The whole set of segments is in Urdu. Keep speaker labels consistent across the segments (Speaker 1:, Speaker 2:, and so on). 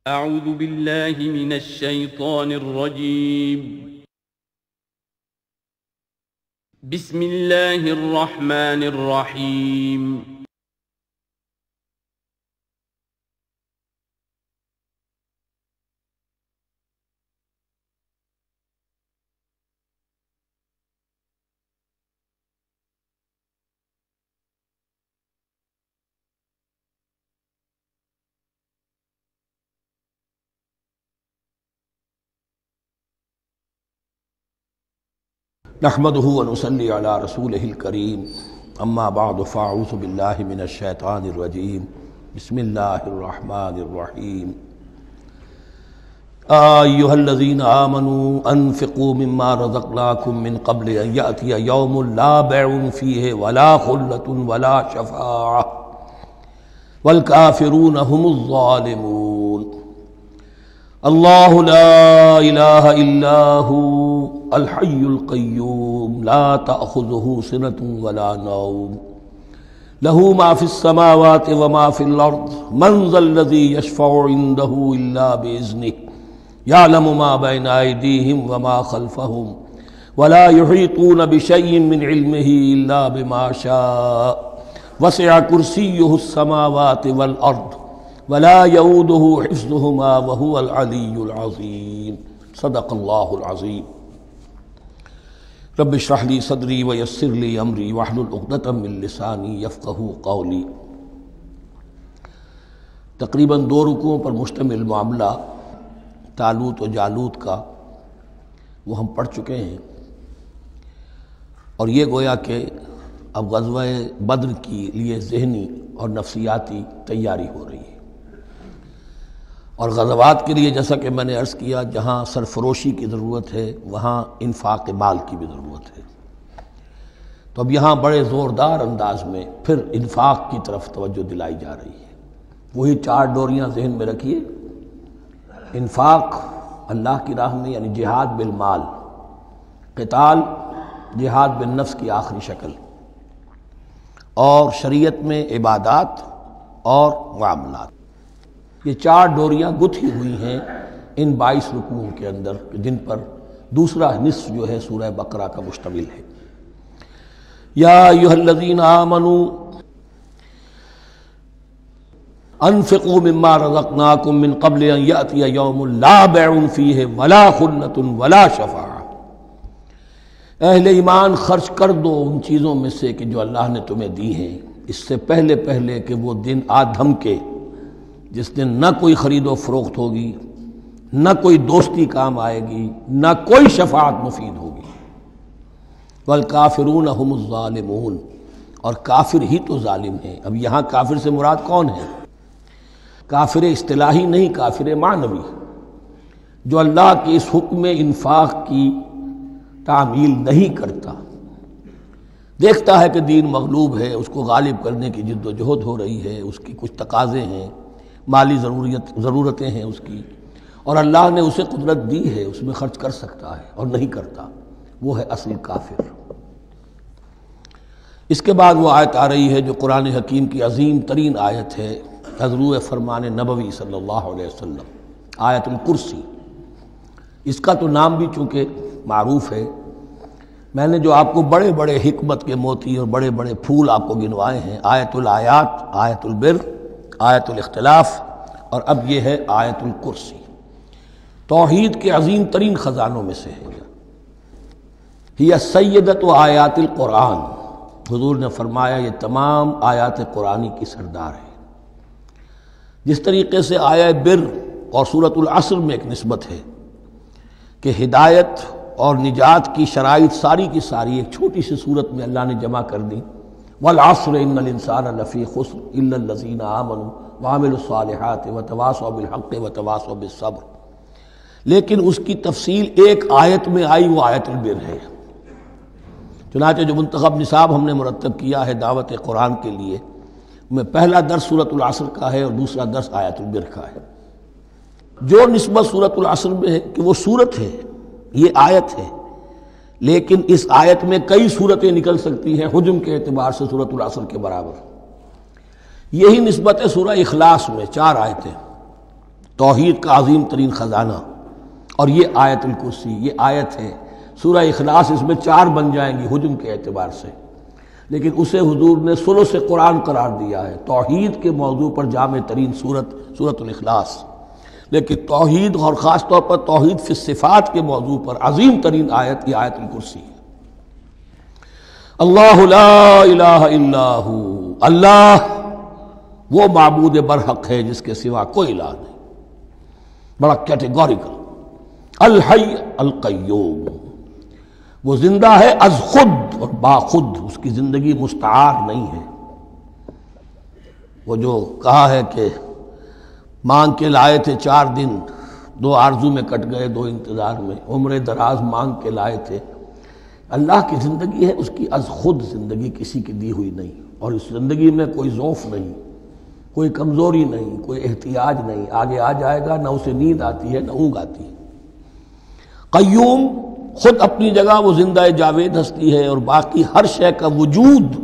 Speaker 1: أعوذ بالله من الشيطان الرجيم. بسم الله الرحمن الرحيم.
Speaker 2: نحمده ونصلي على رسوله الكريم اما بعد فاعوذ بالله من الشيطان الرجيم بسم الله الرحمن الرحيم. ايها الذين آمنوا انفقوا مما رزقناكم من قبل ان يأتي يوم لا بيع فيه ولا خلة ولا شفاعة والكافرون هم الظالمون. اللہ لا الہ الا هو الحی القیوم لا تأخذه سنة ولا نوم له ما في السماوات وما في الأرض من ذا الذي يشفع عنده إلا بإذنه يعلم ما بين أيديهم وما خلفهم ولا يحيطون بشيء من علمه إلا بما شاء وسع كرسيه السماوات والأرض ولا يؤوده حفظهما وهو العلي العظيم. صدق الله العظيم. رب اشرح لي صدري ويسر لي امري واحلل عقدة من لساني يفقهوا قولي. تقریباً 2 رکوعوں پر مشتمل معاملہ طالوت و جالوت کا وہ ہم پڑھ چکے ہیں، اور یہ گویا کہ اب غزوہ بدر کے لیے ذہنی اور نفسیاتی تیاری ہو رہی ہے، اور غزوات کے لیے جیسا کہ میں نے عرض کیا جہاں سرفروشی کی ضرورت ہے وہاں انفاق مال کی بھی ضرورت ہے، تو اب یہاں بڑے زوردار انداز میں پھر انفاق کی طرف توجہ دلائی جا رہی ہے۔ وہی 4 ڈوریاں ذہن میں رکھیے، انفاق اللہ کی راہ میں یعنی جہاد بالمال، قتال جہاد بالنفس کی آخری شکل، اور شریعت میں عبادات اور معاملات، یہ 4 ڈوریاں گتھی ہوئی ہیں ان 22 رکوعوں کے اندر، جن پر دوسرا نصف جو ہے سورہ بقرہ کا مشتمل ہے۔ یا ایھا الذین آمنوا انفقوا مما رزقناکم من قبل ان یأتی یوم لا بیع فیہ ولا خلۃ ولا شفاعہ، اہل ایمان خرچ کر دو ان چیزوں میں سے کہ جو اللہ نے تمہیں دی ہیں، اس سے پہلے کہ وہ دن آ دھمکے جس دن نہ کوئی خرید و فروخت ہوگی، نہ کوئی دوستی کام آئے گی، نہ کوئی شفاعت مفید ہوگی۔ والکافرون هم الظالمون، اور کافر ہی تو ظالم ہیں۔ اب یہاں کافر سے مراد کون ہے؟ کافر اصطلاحی نہیں، کافر معنوی، جو اللہ کے اس حکم انفاق کی تعمیل نہیں کرتا، دیکھتا ہے کہ دین مغلوب ہے، اس کو غالب کرنے کی جد و جہد ہو رہی ہے، اس کی کچھ تقاضے ہیں، مالی ضرورتیں ہیں اس کی، اور اللہ نے اسے قدرت دی ہے، اس میں خرچ کر سکتا ہے اور نہیں کرتا، وہ ہے اصل کافر۔ اس کے بعد وہ آیت آ رہی ہے جو قرآن حکیم کی عظیم ترین آیت ہے، حضور فرمان نبوی صلی اللہ علیہ وسلم، آیت الکرسی۔ اس کا تو نام بھی چونکہ معروف ہے، میں نے جو آپ کو بڑے بڑے حکمت کے موتی اور بڑے بڑے پھول آپ کو گنوائے ہیں، آیت الآیات، آیت البر، آیت الاختلاف، اور اب یہ ہے آیت الکرسی، توحید کے عظیم ترین خزانوں میں سے ہے۔ ہی سیدۃ آیات القرآن، حضور نے فرمایا یہ تمام آیات قرآنی کی سردار ہے۔ جس طریقے سے آیہ بر اور سورۃ العصر میں ایک نسبت ہے کہ ہدایت اور نجات کی شرائط ساری کی ساری ایک چھوٹی سی صورت میں اللہ نے جمع کر دی، والعصر ان الانسان لفی خسر الا الذین آمنوا وعملوا الصالحات وتواصوا بالحق وتواصوا بالصبر، لیکن اس کی تفصیل ایک آیت میں آئی، وہ آیت البر ہے۔ چنانچہ جو منتخب نصاب ہم نے مرتب کیا ہے دعوت قرآن کے لیے، میں پہلا درس سورۃ العصر کا ہے اور دوسرا درس آیت البر کا ہے۔ جو نسبت سورۃ العصر میں ہے کہ وہ سورت ہے، یہ آیت ہے، لیکن اس آیت میں کئی صورتیں نکل سکتی ہیں حجم کے اعتبار سے سورۃ العصر کے برابر۔ یہی نسبت ہے سورہ اخلاص میں، 4 آیتیں، توحید کا عظیم ترین خزانہ. اور یہ آیت الکرسی، یہ آیت ہے. سورہ اخلاص اس میں 4 بن جائیں گی حجم کے اعتبار سے، لیکن اسے حضور نے ثلث قرآن قرار دیا ہے. توحید کے موضوع پر جامع ترین سورۃ الاخلاص، لیکن توحید اور خاص طور پر توحید فی الصفات کے موضوع پر عظیم ترین آیت یہ آیت الکرسی ہے. اللہ لا الہ الا ہو، اللہ وہ معبود برحق ہے جس کے سوا کوئی الہ نہیں. بڑا کیٹیگوریکل. الحی القیوم، وہ زندہ ہے از خود اور با خود، اس کی زندگی مستعار نہیں ہے. وہ جو کہا ہے کہ مانگ کے لائے تھے 4 دن، 2 آرزو میں کٹ گئے 2 انتظار میں، عمر دراز مانگ کے لائے تھے. اللہ کی زندگی ہے اس کی از خود زندگی، کسی کی دی ہوئی نہیں، اور اس زندگی میں کوئی ضعف نہیں، کوئی کمزوری نہیں، کوئی احتیاج نہیں. آگے آ جائے گا، نہ اسے نیند آتی ہے نہ اونگ آتی ہے. قیوم، خود اپنی جگہ وہ زندہ جاوید ہستی ہے، اور باقی ہر شے کا وجود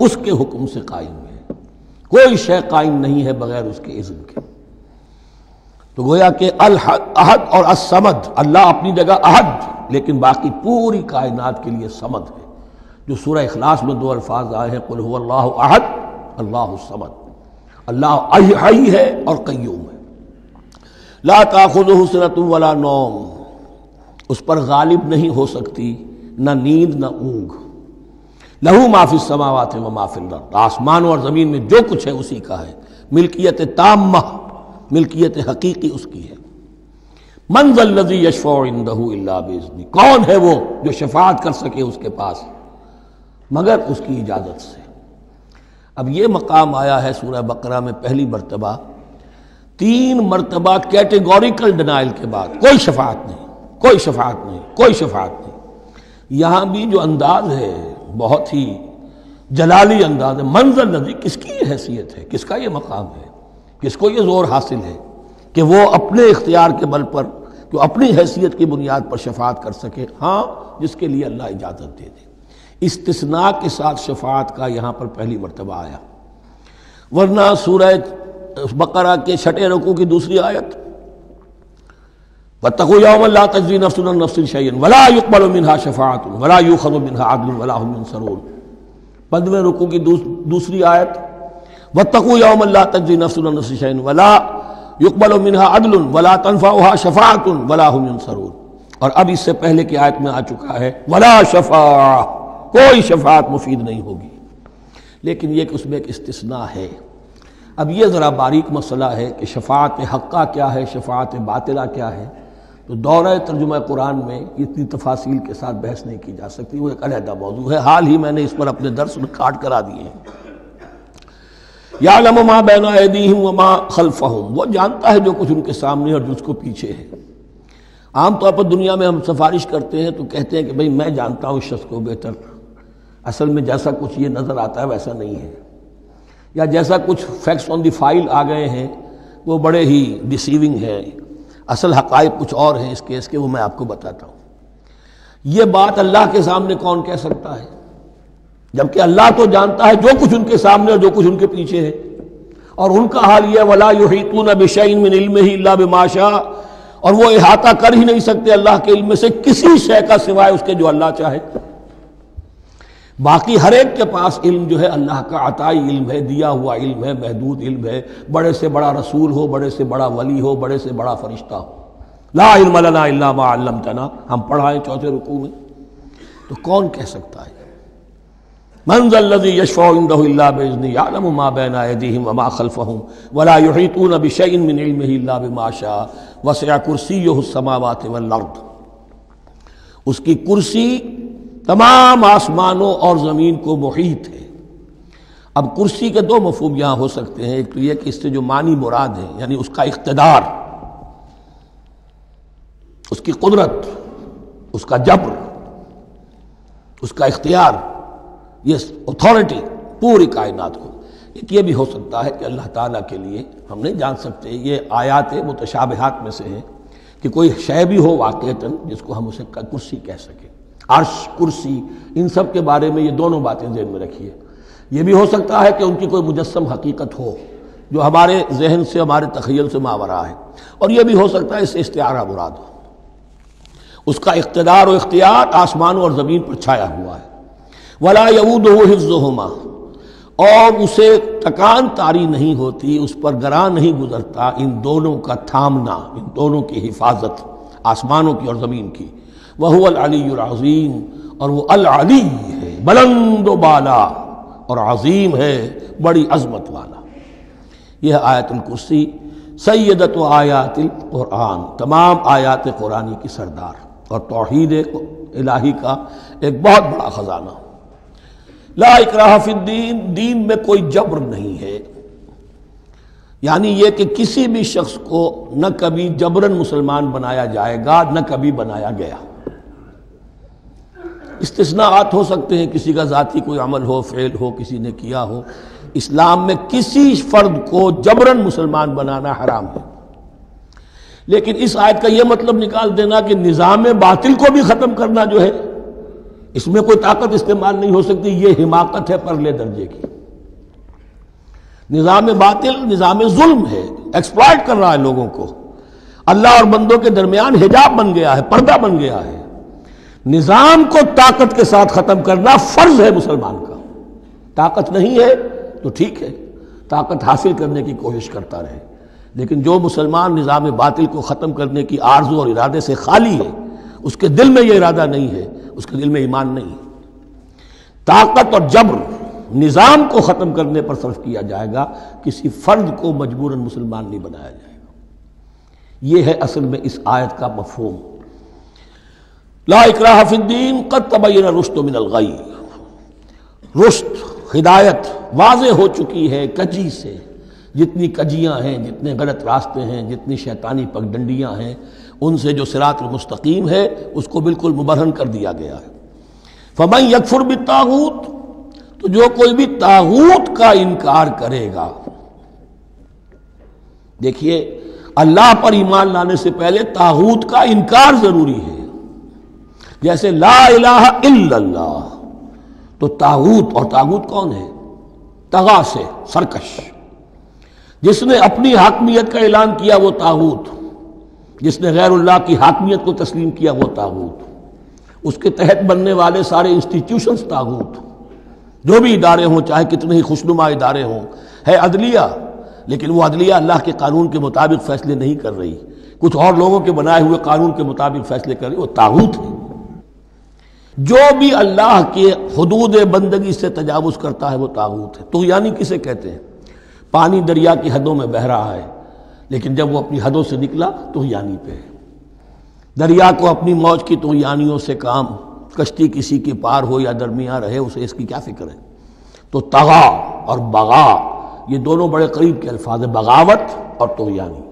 Speaker 2: اس کے حکم سے قائم ہے. کوئی شے قائم نہیں ہے بغیر اس کے اذن کے. تو گویا کہ احد اور الصمد، اللہ اپنی جگہ احد، لیکن باقی پوری کائنات کے لیے صمد ہے. جو سورہ اخلاص میں 2 الفاظ آئے ہیں، قل هو اللہ احد اللہ الصمد. اللہ حی ہے اور قیوم ہے. لا تأخذہ سنۃ ولا نوم، اس پر غالب نہیں ہو سکتی نہ نیند نہ اونگ. لہو ما فی السماوات و ما فی الارض، آسمانوں اور زمین میں جو کچھ ہے اسی کا ہے. ملکیت تامہ، ملکیت حقیقی اس کی ہے. من ذا الذی یشفع عندہ الا باذنہ، کون ہے وہ جو شفاعت کر سکے اس کے پاس مگر اس کی اجازت سے. اب یہ مقام آیا ہے سورہ بقرہ میں پہلی مرتبہ. 3 مرتبہ کیٹیگوریکل ڈینائل کے بعد کوئی شفاعت نہیں، کوئی شفاعت نہیں، کوئی شفاعت نہیں. یہاں بھی جو انداز ہے بہت ہی جلالی انداز ہے. منظر الذی، کس کی یہ حیثیت ہے، کس کا یہ مقام ہے، کس کو یہ زور حاصل ہے کہ وہ اپنے اختیار کے بل پر، جو اپنی حیثیت کی بنیاد پر شفاعت کر سکے. ہاں، جس کے لیے اللہ اجازت دے دے. استثناء کے ساتھ شفاعت کا یہاں پر پہلی مرتبہ آیا، ورنہ سورہ بقرہ کے 6 رکوع کی دوسری آیت وَاتَّقُوا يَوْمًا لَا تَجْزِي نَفْسٌ عَن نَفْسٍ شَيْئًا وَلَا يُقْبَلُ مِنْهَا شَفَاعَةٌ وَلَا يُؤْخَذُ مِنْهَا عَدْلٌ وَلَا هُمْ يُنصَرُونَ. 15ویں رکوع کی دوسری آیت وَاتَّقُوا يَوْمًا لَا تَجْزِي نَفْسٌ عَن نَفْسٍ شَيْئًا وَلَا يُقْبَلُ مِنْهَا عَدْلٌ وَلَا تَنفَعُهَا شَفَاعَةٌ وَلَا هُمْ يُنصَرُونَ. اور اب اس سے پہلے کی آیت میں آ چکا ہے وَلَا شَفَاعَةٌ، کوئی شفاعت مفید نہیں ہوگی. لیکن یہ کہ اس میں ایک استثناء ہے. اب یہ ذرا باریک مسئلہ ہے کہ شفاعت حقہ کیا ہے، شفاعت باطلہ کیا ہے. تو دورہ ترجمہ قرآن میں اتنی تفاصیل کے ساتھ بحث نہیں کی جا سکتی، وہ ایک علیحدہ موضوع ہے. حال ہی میں نے اس پر اپنے درس ریکارڈ کرا دیے ہیں. یعلم ما بین ایدیہم وما خلفہم، وہ جانتا ہے جو کچھ ان کے سامنے اور جو اس کو پیچھے ہے. عام طور پر دنیا میں ہم سفارش کرتے ہیں تو کہتے ہیں کہ بھئی میں جانتا ہوں اس شخص کو بہتر. اصل میں جیسا کچھ یہ نظر آتا ہے ویسا نہیں ہے، یا جیسا کچھ فیکٹس آن دی فائل آ گئے ہیں وہ بڑے ہی ڈیسیونگ ہیں. اصل حقائق کچھ اور ہیں اس کیس کے، وہ میں آپ کو بتاتا ہوں. یہ بات اللہ کے سامنے کون کہہ سکتا ہے، جبکہ اللہ تو جانتا ہے جو کچھ ان کے سامنے اور جو کچھ ان کے پیچھے ہے. اور ان کا حال یہ وَلَا يُحِيطُونَ بِشَيْءٍ مِّنْ عِلْمِهِ إِلَّا بِمَا شَاءَ، اور وہ احاطہ کر ہی نہیں سکتے اللہ کے علم سے کسی شے کا سوائے اس کے جو اللہ چاہے. باقی ہر ایک کے پاس علم جو ہے اللہ کا عطائی علم ہے، دیا ہوا علم ہے، محدود علم ہے. بڑے سے بڑا رسول ہو، بڑے سے بڑا ولی ہو، بڑے سے بڑا فرشتہ ہو. لا علم لنا الا ما علمتنا، ہم پڑھائیں 4 رکوع میں. تو کون کہہ سکتا ہے من ذا الذی یشفع عندہ الا باذنہ یعلم ما بین ایدیہم وما خلفہم ولا یحیطون بشیء من علمہ الا بما شاء وسع کرسیہ السماوات والارض. اس کی کرسی تمام آسمانوں اور زمین کو محیط ہے. اب کرسی کے 2 مفہوم یہاں ہو سکتے ہیں. ایک تو یہ کہ اس سے جو معنی مراد ہے یعنی اس کا اقتدار، اس کی قدرت، اس کا جبر، اس کا اختیار، یہ اتھارٹی پوری کائنات کو. ایک یہ بھی ہو سکتا ہے کہ اللہ تعالیٰ کے لیے ہم نہیں جان سکتے، یہ آیات متشابہات میں سے ہے کہ کوئی شے بھی ہو واقعتاً جس کو ہم اسے کرسی کہہ سکیں. عرش، کرسی، ان سب کے بارے میں یہ دونوں باتیں ذہن میں رکھیے. یہ بھی ہو سکتا ہے کہ ان کی کوئی مجسم حقیقت ہو جو ہمارے ذہن سے ہمارے تخیل سے ماورا ہے، اور یہ بھی ہو سکتا ہے اس سے استعارہ مراد ہو۔ اس کا اقتدار و اختیار آسمانوں اور زمین پر چھایا ہوا ہے۔ وَلَا يَئُودُهُ حِفْظُهُمَا، اور اسے تکان طاری نہیں ہوتی، اس پر گراں نہیں گزرتا ان دونوں کا تھامنا، ان دونوں کی حفاظت، آسمانوں کی اور زمین کی۔ وَهُوَ الْعَلِيُّ الْعَظِيمُ، اور وہ العلی ہے، بلند و بالا اور عظیم ہے، بڑی عظمت والا۔ یہ آیت الکرسی سیدۃ آیات القرآن، تمام آیات قرآنی کی سردار اور توحید الہی کا ایک بہت بڑا خزانہ۔ لا اکراہ فی الدین، دین میں کوئی جبر نہیں ہے، یعنی یہ کہ کسی بھی شخص کو نہ کبھی جبراً مسلمان بنایا جائے گا، نہ کبھی بنایا گیا۔ استثناءات ہو سکتے ہیں، کسی کا ذاتی کوئی عمل ہو، فعل ہو، کسی نے کیا ہو۔ اسلام میں کسی فرد کو جبراً مسلمان بنانا حرام ہے، لیکن اس آیت کا یہ مطلب نکال دینا کہ نظام باطل کو بھی ختم کرنا جو ہے، اس میں کوئی طاقت استعمال نہیں ہو سکتی، یہ حماقت ہے پرلے درجے کی۔ نظام باطل نظام ظلم ہے، ایکسپلائٹ کر رہا ہے لوگوں کو، اللہ اور بندوں کے درمیان حجاب بن گیا ہے، پردہ بن گیا ہے۔ نظام کو طاقت کے ساتھ ختم کرنا فرض ہے مسلمان کا۔ طاقت نہیں ہے تو ٹھیک ہے، طاقت حاصل کرنے کی کوشش کرتا رہے، لیکن جو مسلمان نظام باطل کو ختم کرنے کی آرزو اور ارادے سے خالی ہے، اس کے دل میں یہ ارادہ نہیں ہے، اس کے دل میں ایمان نہیں ہے۔ طاقت اور جبر نظام کو ختم کرنے پر صرف کیا جائے گا، کسی فرد کو مجبوراً مسلمان نہیں بنایا جائے گا۔ یہ ہے اصل میں اس آیت کا مفہوم۔ لا اکراہ فی الدین قد تبین الرشد من الغی، رشد ہدایت واضح ہو چکی ہے کجی سے، جتنی کجیاں ہیں، جتنے غلط راستے ہیں، جتنی شیطانی پگڈنڈیاں ہیں، ان سے جو صراط المستقیم ہے اس کو بالکل مبرہن کر دیا گیا ہے۔ فمن یکفر بالطاغوت، تو جو کوئی بھی طاغوت کا انکار کرے گا، دیکھیے اللہ پر ایمان لانے سے پہلے طاغوت کا انکار ضروری ہے۔ جیسے لا الہ الا اللہ، تو طاغوت، اور طاغوت کون ہے؟ طغا سے سرکش، جس نے اپنی حاکمیت کا اعلان کیا وہ طاغوت، جس نے غیر اللہ کی حاکمیت کو تسلیم کیا وہ طاغوت، اس کے تحت بننے والے سارے انسٹیٹیوشنز طاغوت، جو بھی ادارے ہوں، چاہے کتنے ہی خوشنما ادارے ہوں۔ ہے عدلیہ، لیکن وہ عدلیہ اللہ کے قانون کے مطابق فیصلے نہیں کر رہی، کچھ اور لوگوں کے بنائے ہوئے قانون کے مطابق فیصلے کر رہی، وہ طاغوت ہے۔ جو بھی اللہ کے حدود بندگی سے تجاوز کرتا ہے وہ طاغوت ہے۔ طغیانی کسے کہتے ہیں؟ پانی دریا کی حدوں میں بہہ رہا ہے، لیکن جب وہ اپنی حدوں سے نکلا طغیانی پہ ہے۔ دریا کو اپنی موج کی طغیانیوں سے کام، کشتی کسی کے پار ہو یا درمیان رہے، اسے اس کی کیا فکر ہے؟ تو طغا اور بغا، یہ دونوں بڑے قریب کے الفاظ ہیں، بغاوت اور طغیانی۔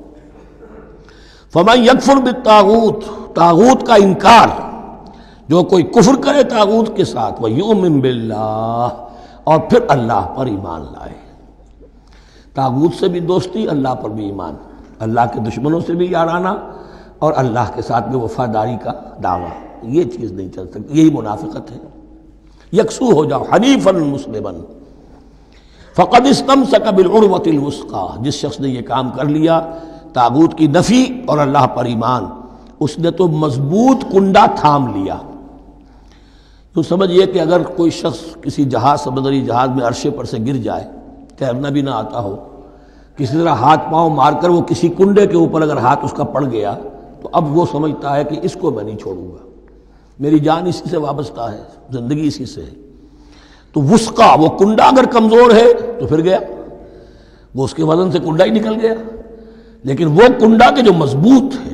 Speaker 2: فمن یکفر بالطاغوت، طاغوت کا انکار، جو کوئی کفر کرے طاغوت کے ساتھ، وَيُؤْمِن بِاللَّهِ، اور پھر اللہ پر ایمان لائے۔ طاغوت سے بھی دوستی، اللہ پر بھی ایمان، اللہ کے دشمنوں سے بھی یارانہ، اور اللہ کے ساتھ بھی وفاداری کا دعویٰ، یہ چیز نہیں چل سکتی، یہی منافقت ہے۔ یکسو ہو جاؤ، حنیفا مسلما، فقد استمسک بالعروۃ الوثقی، جس شخص نے یہ کام کر لیا، طاغوت کی نفی اور اللہ پر ایمان، اس نے تو مضبوط کنڈا تھام لیا۔ تو سمجھئے کہ اگر کوئی شخص کسی جہاز، سمندری جہاز میں عرشے پر سے گر جائے، تیرنا بھی نہ آتا ہو، کسی طرح ہاتھ پاؤں مار کر وہ کسی کنڈے کے اوپر اگر ہاتھ اس کا پڑ گیا، تو اب وہ سمجھتا ہے کہ اس کو میں نہیں چھوڑوں گا، میری جان اسی سے وابستہ ہے، زندگی اسی سے ہے۔ تو وثقہ، وہ کنڈا اگر کمزور ہے تو پھر گیا، وہ اس کے وزن سے کنڈا ہی نکل گیا، لیکن وہ کنڈا کے جو مضبوط ہے،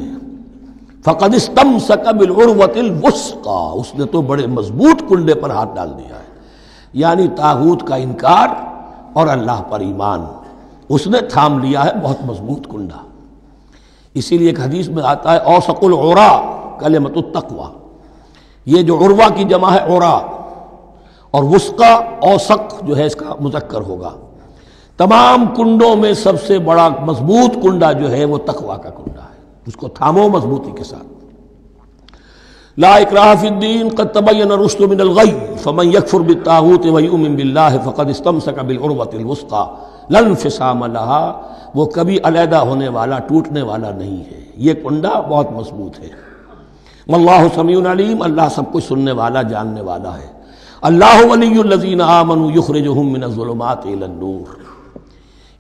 Speaker 2: فقد استمسک بالعروۃ الوثقی، اس نے تو بڑے مضبوط کنڈے پر ہاتھ ڈال دیا ہے، یعنی طاغوت کا انکار اور اللہ پر ایمان، اس نے تھام لیا ہے بہت مضبوط کنڈا۔ اسی لیے ایک حدیث میں آتا ہے اوثق العراء کلمۃ التقوی، یہ جو عروہ کی جمع ہے عراء، اور وثقہ اوثق جو ہے اس کا مذکر ہوگا۔ تمام کنڈوں میں سب سے بڑا مضبوط کنڈا جو ہے وہ تقوی کا کنڈا ہے، اس کو تھامو مضبوطی کے ساتھ۔ لا اکراہ فی الدین قد تبین الرشد من الغی فمن یکفر بالطاغوت ویؤمن باللہ فقد استمسک بالعروۃ الوثقی لن انفصام لہا، وہ کبھی علیحدہ ہونے والا، ٹوٹنے والا نہیں ہے، یہ کنڈا بہت مضبوط ہے۔ واللہ سمیع علیم، اللہ سب کچھ سننے والا، جاننے والا ہے۔ اللہ ولی الذین آمنوا یخرجہم من الظلمات الی النور،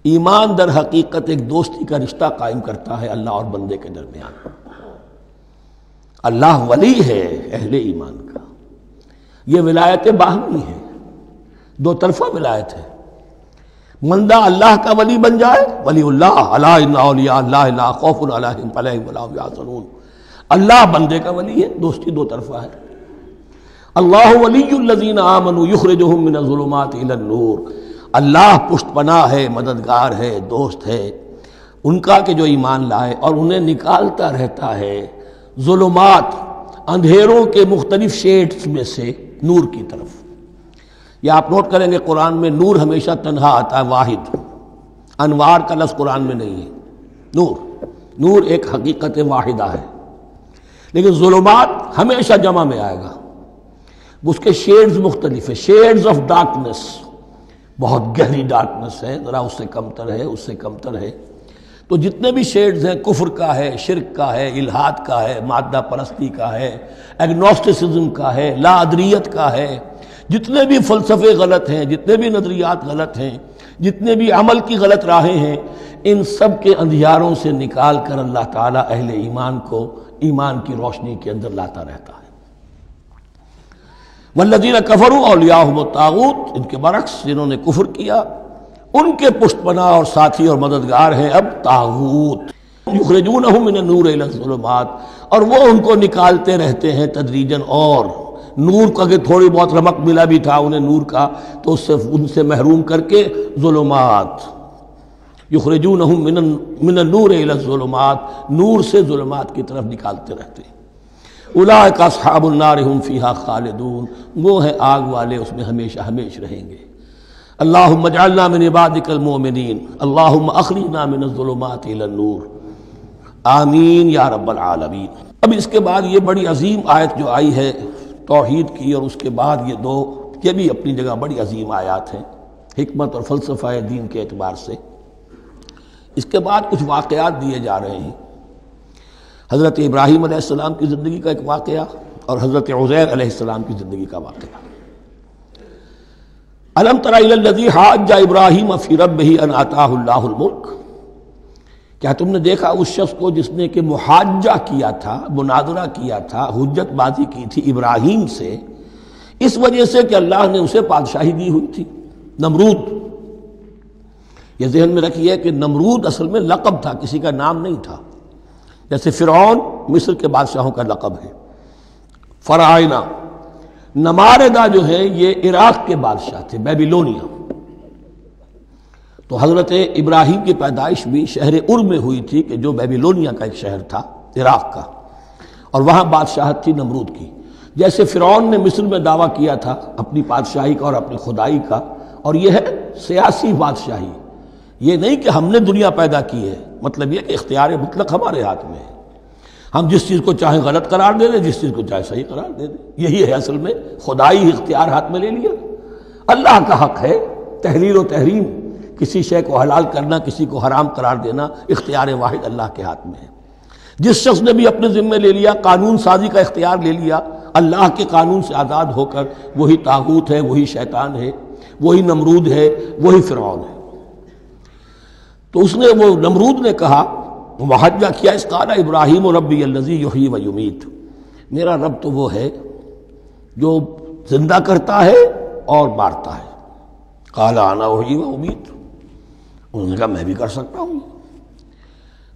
Speaker 2: ایمان در حقیقت ایک دوستی کا رشتہ قائم کرتا ہے اللہ اور بندے کے درمیان۔ اللہ ولی ہے اہل ایمان کا، یہ ولایت باہمی ہے، دو طرفہ ولایت ہے۔ بندہ اللہ کا ولی بن جائے، ولی اللہ، الا ان اولیاء اللہ لا خوف علیہم ولا هم یحزنون، اللہ بندے کا ولی ہے، دوستی دو طرفہ ہے۔ اللہ ولی الذین آمنوا یخرجہم من الظلمات الی النور، اللہ پشت پناہ ہے، مددگار ہے، دوست ہے ان کا کہ جو ایمان لائے، اور انہیں نکالتا رہتا ہے ظلمات، اندھیروں کے مختلف شیڈز میں سے نور کی طرف۔ یہ آپ نوٹ کریں گے قرآن میں نور ہمیشہ تنہا آتا ہے، واحد، انوار کا لفظ قرآن میں نہیں ہے۔ نور ایک حقیقت واحدہ ہے، لیکن ظلمات ہمیشہ جمع میں آئے گا، اس کے شیڈز مختلف ہیں، شیڈز آف ڈارکنس، بہت گہری ڈارکنس ہے، ذرا اس سے کمتر ہے، اس سے کمتر ہے۔ تو جتنے بھی شیڈز ہیں، کفر کا ہے، شرک کا ہے، الحاد کا ہے، مادہ پرستی کا ہے، ایگنوسٹسزم کا ہے، لا ادریت کا ہے، جتنے بھی فلسفے غلط ہیں، جتنے بھی نظریات غلط ہیں، جتنے بھی عمل کی غلط راہیں ہیں، ان سب کے اندھیاروں سے نکال کر اللہ تعالیٰ اہل ایمان کو ایمان کی روشنی کے اندر لاتا رہتا ہے۔ والذین کفروا اولیاءہم الطاغوت، ان کے برعکس جنہوں نے کفر کیا ان کے پشت پناہ اور ساتھی اور مددگار ہیں اب طاغوت۔ یخرجونہم من النور الی الظلمات، اور وہ ان کو نکالتے رہتے ہیں تدریجاً، اور نور کا کہ تھوڑی بہت رمق ملا بھی تھا انہیں نور کا، تو ان سے محروم کر کے ظلمات، یخرجونہم من النور الی الظلمات، نور سے ظلمات کی طرف نکالتے رہتے ہیں۔ اولئک اصحاب النار هم فیہا خالدون، وہ ہیں آگ والے، اس میں ہمیشہ ہمیشہ رہیں گے۔ اللہم اجعلنا من عبادک المؤمنین، اللہم اخرجنا من الظلمات الی النور، آمین یا رب العالمین۔ اب اس کے بعد یہ بڑی عظیم آیت جو آئی ہے توحید کی، اور اس کے بعد یہ دو، یہ بھی اپنی جگہ بڑی عظیم آیات ہیں حکمت اور فلسفہ دین کے اعتبار سے۔ اس کے بعد کچھ واقعات دیے جا رہے ہیں، حضرت ابراہیم علیہ السلام کی زندگی کا ایک واقعہ اور حضرت عزیر علیہ السلام کی زندگی کا واقعہ۔ الم تر الی الذی حاج ابراہیم فی ربہ ان آتاہ اللہ الملک، کیا تم نے دیکھا اس شخص کو جس نے کہ محاجہ کیا تھا، مناظرہ کیا تھا، حجت بازی کی تھی ابراہیم سے، اس وجہ سے کہ اللہ نے اسے بادشاہی دی ہوئی تھی، نمرود۔ یہ ذہن میں رکھیے کہ نمرود اصل میں لقب تھا، کسی کا نام نہیں تھا، جیسے فرعون مصر کے بادشاہوں کا لقب ہے، فرعونہ۔ نماردہ جو ہے یہ عراق کے بادشاہ تھے، بیبیلونیا۔ تو حضرت ابراہیم کی پیدائش بھی شہر ار میں ہوئی تھی، کہ جو بیبیلونیا کا ایک شہر تھا عراق کا، اور وہاں بادشاہت تھی نمرود کی۔ جیسے فرعون نے مصر میں دعویٰ کیا تھا اپنی بادشاہی کا اور اپنی خدائی کا، اور یہ ہے سیاسی بادشاہی، یہ نہیں کہ ہم نے دنیا پیدا کی ہے، مطلب یہ کہ اختیار مطلق ہمارے ہاتھ میں ہے، ہم جس چیز کو چاہیں غلط قرار دے دیں، جس چیز کو چاہے صحیح قرار دے دیں، یہی ہے اصل میں خدائی اختیار ہاتھ میں لے لیا۔ اللہ کا حق ہے تحلیل و تحریم، کسی شے کو حلال کرنا، کسی کو حرام قرار دینا، اختیار واحد اللہ کے ہاتھ میں ہے۔ جس شخص نے بھی اپنے ذمے لے لیا، قانون سازی کا اختیار لے لیا اللہ کے قانون سے آزاد ہو کر، وہی طاغوت ہے، وہی شیطان ہے، وہی نمرود ہے، وہی فرعون ہے۔ تو اس نے، وہ نمرود نے کہا، محاجہ کیا، اس قال ابراہیم ربی الذی یحیی و یمیت، میرا رب تو وہ ہے جو زندہ کرتا ہے اور مارتا ہے۔ قال انا احیی و امیت، انہوں نے کہا میں بھی کر سکتا ہوں۔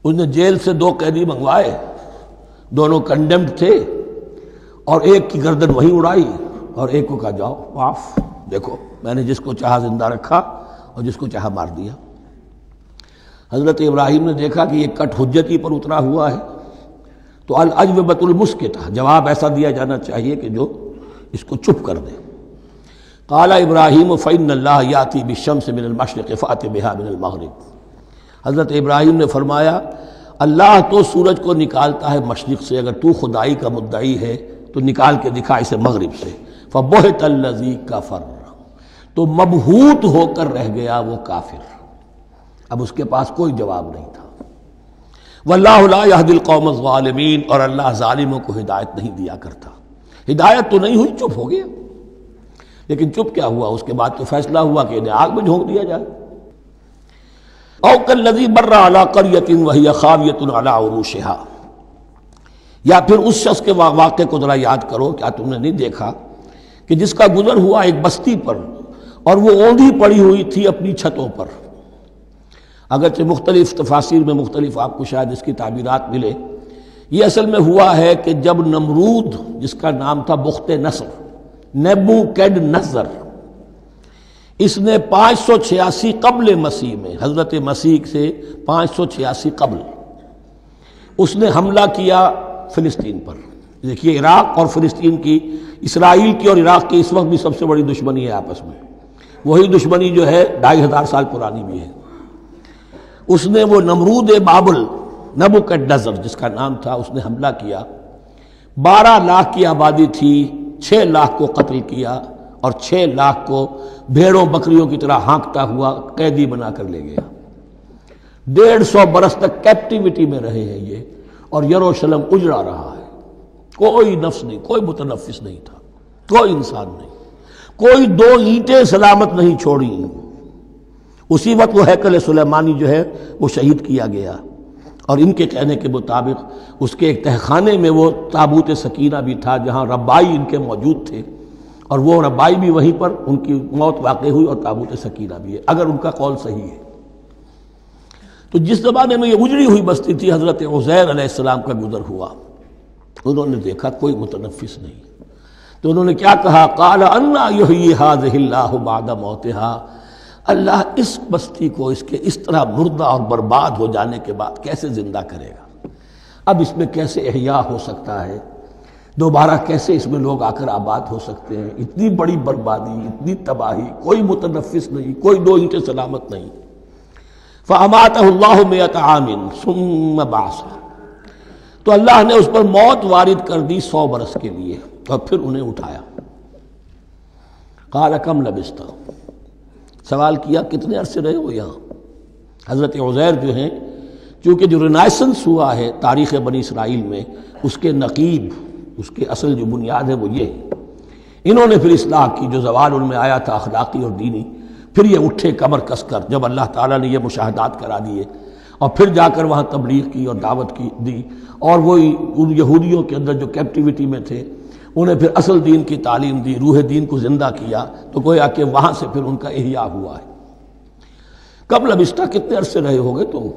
Speaker 2: اس نے جیل سے 2 قیدی منگوائے، دونوں کنڈیمڈ تھے، اور ایک کی گردن وہیں اڑائی اور ایک کو کہا جاؤ معاف، دیکھو میں نے جس کو چاہا زندہ رکھا اور جس کو چاہا مار دیا۔ حضرت ابراہیم نے دیکھا کہ یہ کٹ حجتی پر اترا ہوا ہے، تو الاجوبۃ المسکتہ، جواب ایسا دیا جانا چاہیے کہ جو اس کو چپ کر دے۔ قال ابراہیم فإن اللہ یاتی بالشمس من المشرق فأت بها من المغرب، حضرت ابراہیم نے فرمایا اللہ تو سورج کو نکالتا ہے مشرق سے، اگر تو خدائی کا مدعی ہے تو نکال کے دکھا اسے مغرب سے۔ فبہت الذی کفر، تو مبہوت ہو کر رہ گیا وہ کافر۔ اب اس کے پاس کوئی جواب نہیں تھا۔ واللہ لا یہدی القوم الظالمین، اور اللہ ظالموں کو ہدایت نہیں دیا کرتا۔ ہدایت تو نہیں ہوئی، چپ ہو گیا۔ لیکن چپ کیا ہوا؟ اس کے بعد تو فیصلہ ہوا کہ انہیں آگ میں جھونک دیا جائے۔ او کالذی مر علی قریۃ وہی خاویۃ علی عروشہا، یا پھر اس شخص کے واقعے کو ذرا یاد کرو، کیا تم نے نہیں دیکھا کہ جس کا گزر ہوا ایک بستی پر اور وہ اوندھی پڑی ہوئی تھی اپنی چھتوں پر۔ اگرچہ مختلف تفاسیر میں مختلف آپ کو شاید اس کی تعبیرات ملے، یہ اصل میں ہوا ہے کہ جب نمرود، جس کا نام تھا بخت نصر، نیبوکیڈنیزر، اس نے 586 قبل مسیح میں، حضرت مسیح سے 586 قبل، اس نے حملہ کیا فلسطین پر۔ دیکھیے عراق اور فلسطین کی، اسرائیل کی اور عراق کی اس وقت بھی سب سے بڑی دشمنی ہے آپس میں، وہی دشمنی جو ہے 2500 سال پرانی بھی ہے۔ اس نے وہ نمرود بابل، نیبوکیڈنیزر جس کا نام تھا، اس نے حملہ کیا۔ 12 لاکھ کی آبادی تھی، 6 لاکھ کو قتل کیا اور 6 لاکھ کو بھیڑوں بکریوں کی طرح ہانکتا ہوا قیدی بنا کر لے گیا۔ 150 برس تک کیپٹیوٹی میں رہے ہیں یہ، اور یروشلم اجڑا رہا ہے۔ کوئی نفس نہیں، کوئی متنفس نہیں تھا، کوئی انسان نہیں، کوئی 2 اینٹیں سلامت نہیں چھوڑی۔ اسی وقت وہ ہیکل سلیمانی جو ہے وہ شہید کیا گیا، اور ان کے کہنے کے مطابق اس کے ایک تہخانے میں وہ تابوت سکینہ بھی تھا جہاں ربائی ان کے موجود تھے، اور وہ ربائی بھی وہیں پر ان کی موت واقع ہوئی، اور تابوت سکینہ بھی ہے، اگر ان کا قول صحیح ہے۔ تو جس زمانے میں یہ اجڑی ہوئی بستی تھی، حضرت عزیر علیہ السلام کا گزر ہوا، انہوں نے دیکھا کوئی متنفس نہیں، تو انہوں نے کیا کہا؟ قال انا یحیی ھذہ اللہ بعد موتہا، اللہ اس بستی کو اس کے اس طرح مردہ اور برباد ہو جانے کے بعد کیسے زندہ کرے گا؟ اب اس میں کیسے احیاء ہو سکتا ہے؟ دوبارہ کیسے اس میں لوگ آ کر آباد ہو سکتے ہیں؟ اتنی بڑی بربادی، اتنی تباہی، کوئی متنفس نہیں، کوئی 2 اینٹیں سلامت نہیں۔ فَأَمَاتَهُ اللَّهُ مِئَةَ عَامٍ ثُمَّ بَعَثَهُ، تو اللہ نے اس پر موت وارد کر دی 100 برس کے لیے، اور پھر انہیں اٹھایا۔ قَالَ كَمْ لَبِثْتَ، سوال کیا کتنے عرصے رہے ہو یہاں؟ حضرت عزیر جو ہیں، چونکہ جو رینائسنس ہوا ہے تاریخ بنی اسرائیل میں، اس کے نقیب، اس کے اصل جو بنیاد ہے وہ یہ ہے۔ انہوں نے پھر اصلاح کی، جو زوال ان میں آیا تھا اخلاقی اور دینی، پھر یہ اٹھے کمر کس کر، جب اللہ تعالیٰ نے یہ مشاہدات کرا دیے، اور پھر جا کر وہاں تبلیغ کی اور دعوت کی دی، اور وہی ان یہودیوں کے اندر جو کیپٹیوٹی میں تھے انہیں پھر اصل دین کی تعلیم دی، روح دین کو زندہ کیا، تو گویا کہ وہاں سے پھر ان کا احیاء ہوا ہے۔ کب لبثت، کتنے عرصے رہے ہوگے تم؟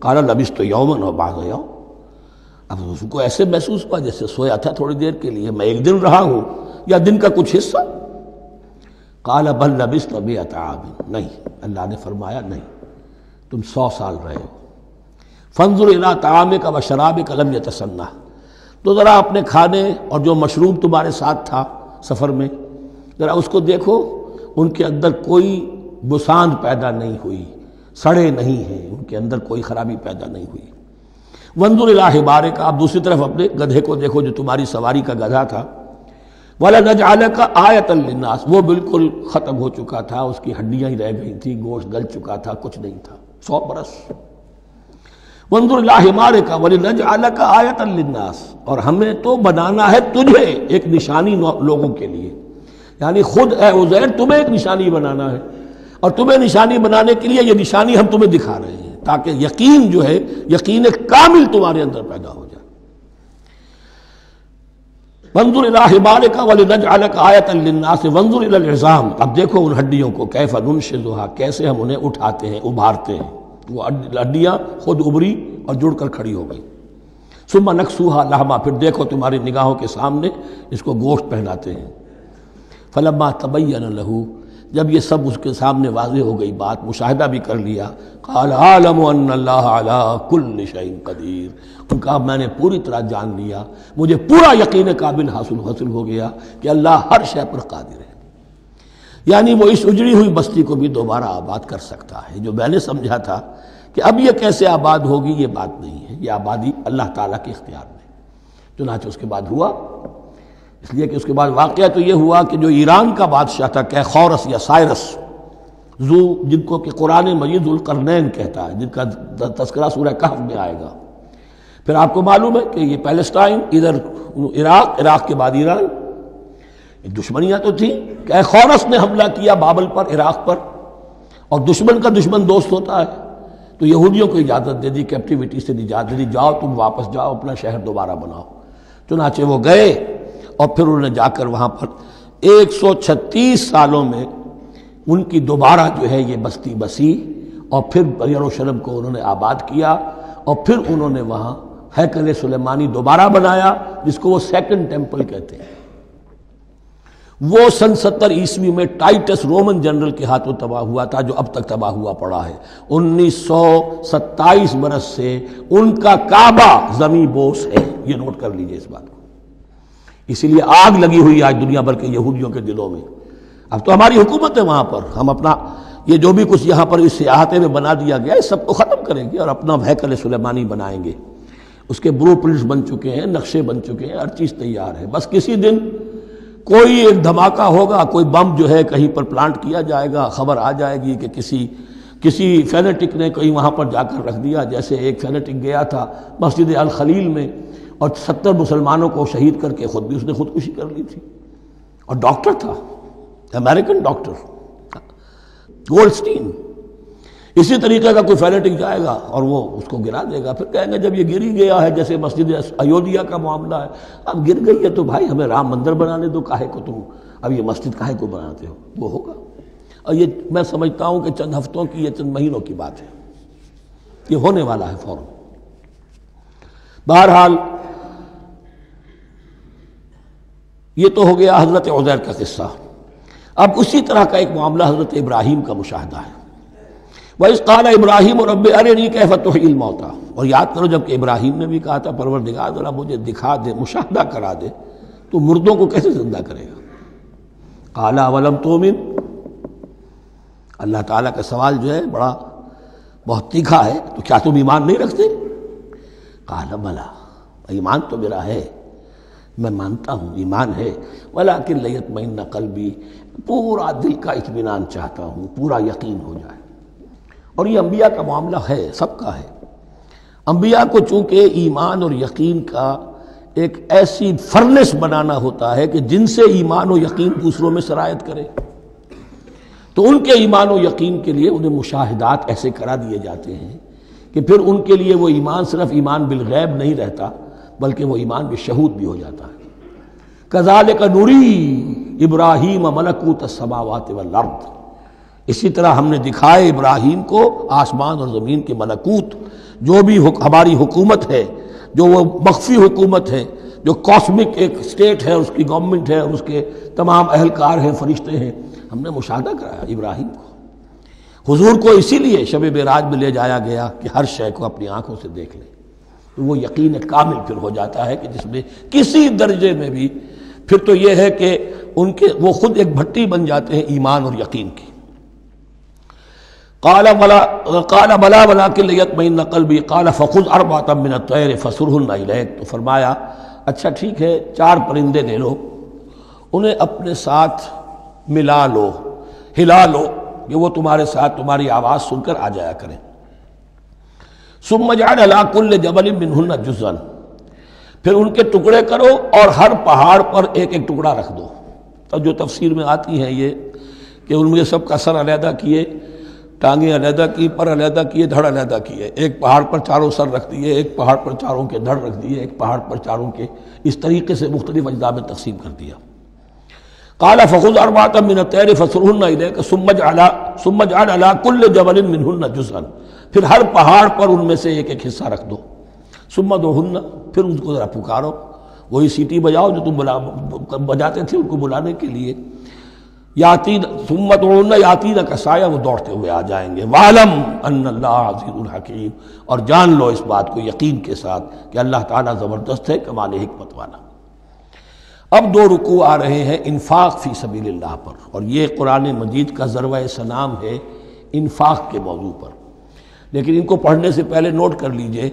Speaker 2: قال لبثت یوما و بعض یوم، اب اس کو ایسے محسوس ہوا جیسے سویا تھا تھوڑی دیر کے لیے، میں 1 دن رہا ہوں یا دن کا کچھ حصہ۔ قال بل لبثت 100 عام، نہیں، اللہ نے فرمایا نہیں، تم 100 سال رہے ہو۔ فانظر الی طعامک و شرابک لم یتسنہ، تو ذرا اپنے کھانے اور جو مشروب تمہارے ساتھ تھا سفر میں، ذرا اس کو دیکھو، ان کے اندر کوئی بساند پیدا نہیں ہوئی، سڑے نہیں ہیں، ان کے اندر کوئی خرابی پیدا نہیں ہوئی۔ وانظر الی حمارک، آپ دوسری طرف اپنے گدھے کو دیکھو جو تمہاری سواری کا گدھا تھا۔ وَلَنَجْعَلَكَ آیَةً لِلنَّاسِ، وہ بالکل ختم ہو چکا تھا، اس کی ہڈیاں ہی رہ گئی تھیں، گوشت گل چکا تھا، کچھ نہیں تھا، 100 برس۔ وانظر الی حمارک وَلِنَجْعَلَكَ آیَةً لِلنَّاسِ، اور ہمیں تو بنانا ہے تجھے ایک نشانی لوگوں کے لیے، یعنی خود اے عزیر تمہیں ایک نشانی بنانا ہے، اور تمہیں نشانی بنانے کے لیے یہ نشانی ہم تمہیں دکھا رہے ہیں، تاکہ یقین جو ہے، یقین کامل تمہارے اندر پیدا ہو جائے۔ وانظر الی حمارک ولنجعلک آیۃ للناس وانظر الی العظام، اب دیکھو ان ہڈیوں کو، کیف ننشزھا، کیسے ہم انہیں اٹھاتے ہیں، ابھارتے ہیں، وہ ہڈیاں خود ابری اور جڑ کر کھڑی ہو گئی۔ ثم نکسوھا لحما، پھر دیکھو تمہاری نگاہوں کے سامنے اس کو گوشت پہناتے ہیں۔ فلما تبین لہ، جب یہ سب اس کے سامنے واضح ہو گئی بات، مشاہدہ بھی کر لیا، قال اعلم ان اللہ علی کل شیء قدیر، ان کا میں نے پوری طرح جان لیا، مجھے پورا یقین قابل حاصل ہو گیا کہ اللہ ہر شے پر قادر ہے، یعنی وہ اس اجڑی ہوئی بستی کو بھی دوبارہ آباد کر سکتا ہے۔ جو میں نے سمجھا تھا کہ اب یہ کیسے آباد ہوگی، یہ بات نہیں ہے، یہ آبادی اللہ تعالیٰ کے اختیار میں۔ چنانچہ اس کے بعد ہوا، اس لیے کہ اس کے بعد واقعہ تو یہ ہوا کہ جو ایران کا بادشاہ تھا کیخورس یا سائرس، ذو جن کو کہ قرآن مجید ذوالقرنین کہتا ہے، جن کا تذکرہ سورہ کہف میں آئے گا۔ پھر آپ کو معلوم ہے کہ یہ پیلسٹائن، ادھر عراق کے بعد ایران، دشمنیاں تو تھیں کہ اے خورس نے حملہ کیا بابل پر، عراق پر، اور دشمن کا دشمن دوست ہوتا ہے، تو یہودیوں کو اجازت دے دی، کیپٹیوٹی سے نجات دے دی، جاؤ تم واپس جاؤ، اپنا شہر دوبارہ بناؤ۔ چنانچہ وہ گئے اور پھر انہوں نے جا کر وہاں پر 136 سالوں میں ان کی دوبارہ جو ہے یہ بستی بسی، اور پھر یروشلم کو انہوں نے آباد کیا، اور پھر انہوں نے وہاں ہیکل سلیمانی دوبارہ بنایا، جس کو وہ سیکنڈ ٹیمپل کہتے ہیں۔ وہ سن 70 عیسوی میں ٹائٹس رومن جنرل کے ہاتھوں تباہ ہوا تھا، جو اب تک تباہ ہوا پڑا ہے۔ 1927 برس سے ان کا کعبہ زمیں بوس ہے، یہ نوٹ کر لیجئے اس بات کو۔ اسی لیے آگ لگی ہوئی آج دنیا بھر کے یہودیوں کے دلوں میں۔ اب تو ہماری حکومت ہے وہاں پر، ہم اپنا یہ جو بھی کچھ یہاں پر اس احاطے میں بنا دیا گیا ہے سب کو ختم کریں گے اور اپنا ہیکل سلیمانی بنائیں گے۔ اس کے بلو پرنٹس بن چکے ہیں، نقشے بن چکے ہیں، ہر چیز تیار ہے۔ بس کسی دن کوئی ایک دھماکہ ہوگا، کوئی بم جو ہے کہیں پر پلانٹ کیا جائے گا، خبر آ جائے گی کہ کسی فینیٹک نے کہیں وہاں پر جا کر رکھ دیا، جیسے ایک فینیٹک گیا تھا مسجد الخلیل میں اور 70 مسلمانوں کو شہید کر کے خود بھی اس نے خودکشی کر لی تھی، اور ڈاکٹر تھا، امریکن ڈاکٹر گولڈسٹین۔ اسی طریقے کا کوئی فینیٹک جائے گا اور وہ اس کو گرا دے گا، پھر کہیں گے جب یہ گری گیا ہے، جیسے مسجد ایودھیا کا معاملہ ہے، اب گر گئی ہے تو بھائی ہمیں رام مندر بنانے دو، کاہے کو تم اب یہ مسجد کاہے کو بناتے ہو؟ وہ ہوگا، اور یہ میں سمجھتا ہوں کہ چند ہفتوں کی یا چند مہینوں کی بات ہے، یہ ہونے والا ہے فوراً۔ بہرحال یہ تو ہو گیا حضرت عزیر کا قصہ۔ اب اسی طرح کا ایک معاملہ حضرت ابراہیم کا مشاہدہ ہے۔ وَإِذْ قَالَ إِبْرَاهِيمُ رَبِّ أَرِنِي كَيْفَ تُحْيِي الْمَوْتَىٰ، اور یاد کرو جب کہ ابراہیم نے بھی کہا تھا پروردگار ذرا مجھے دکھا دے، مشاہدہ کرا دے، تو مردوں کو کیسے زندہ کرے گا؟ قَالَ أَوَلَمْ تُؤْمِنْ، اللہ تعالیٰ کا سوال جو ہے بڑا بہت تیکھا ہے، تو کیا تم ایمان نہیں رکھتے؟ قَالَ بَلَىٰ، ایمان تو میرا ہے، میں مانتا ہوں ایمان ہے، وَلَٰكِن لِيَطْمَئِنَّ قَلْبِي، پورا دل کا اطمینان چاہتا ہوں، پورا یقین ہو جائے۔ اور یہ انبیاء کا معاملہ ہے، سب کا ہے۔ انبیاء کو چونکہ ایمان اور یقین کا ایک ایسی فرنس بنانا ہوتا ہے کہ جن سے ایمان و یقین دوسروں میں سرایت کرے، تو ان کے ایمان و یقین کے لیے انہیں مشاہدات ایسے کرا دیے جاتے ہیں کہ پھر ان کے لیے وہ ایمان صرف ایمان بالغیب نہیں رہتا، بلکہ وہ ایمان بالشہود بھی ہو جاتا ہے۔ کذالک نری ابراہیم ملکوت السماوات والارض، اسی طرح ہم نے دکھائے ابراہیم کو آسمان اور زمین کے ملکوت، جو بھی ہماری حکومت ہے، جو وہ مخفی حکومت ہے، جو کاسمک ایک اسٹیٹ ہے، اس کی گورنمنٹ ہے اور اس کے تمام اہلکار ہیں، فرشتے ہیں، ہم نے مشاہدہ کرایا ابراہیم کو۔ حضور کو اسی لیے شب معراج میں لے جایا گیا کہ ہر شے کو اپنی آنکھوں سے دیکھ لیں، تو وہ یقین کامل پھر ہو جاتا ہے کہ جس میں کسی درجے میں بھی پھر تو یہ ہے کہ وہ خود ایک بھٹی بن جاتے ہیں ایمان اور یقین کی۔ قال بلا ولكن ليطمئن قلبي قال فخذ اربعة من الطير فصرهن اليك، تو فرمایا اچھا ٹھیک ہے 4 پرندے لے لو، انہیں اپنے ساتھ ملا لو، ہلا لو کہ وہ تمہارے ساتھ تمہاری آواز سن کر آ جایا کریں۔ ثم اجعل على كل جبل منهن جزءا، پھر ان کے ٹکڑے کرو اور ہر پہاڑ پر ایک ایک ٹکڑا رکھ دو۔ تو جو تفسیر میں آتی ہے یہ کہ ان میں سب کا سر علیحدہ کیے، ٹانگیں علیحدہ کی، پر علیحدہ کیے، دھڑ علیحدہ کیے، ایک پہاڑ پر چاروں سر رکھ دیے، ایک پہاڑ پر چاروں کے دھڑ رکھ دیے، ایک پہاڑ پر چاروں کے، اس طریقے سے مختلف اجزاء میں تقسیم کر دیا۔ قال فخذ اربعة من الطير فصرهن اليك ثم اجعل على كل جبل منهن جزءا، پھر ہر پہاڑ پر ان میں سے ایک ایک حصہ رکھ دو۔ ثم ادعوهن، پھر ان کو ذرا پکارو، وہی سیٹی بجاؤ جو تم بجاتے تھے ان کو بلانے کے لیے۔ ثم ادعوهن ياتينك سعيا، وہ دوڑتے ہوئے آ جائیں گے۔ وَاعْلَمْ أَنَّ اللَّهَ عَزِيزٌ حَكِيمٌ، اور جان لو اس بات کو یقین کے ساتھ کہ اللہ تعالیٰ زبردست ہے، کمال حکمت والا۔ اب 2 رکوع آ رہے ہیں انفاق فی سبیل اللہ پر، اور یہ قرآن مجید کا ذروہ سلام ہے انفاق کے موضوع پر۔ لیکن ان کو پڑھنے سے پہلے نوٹ کر لیجئے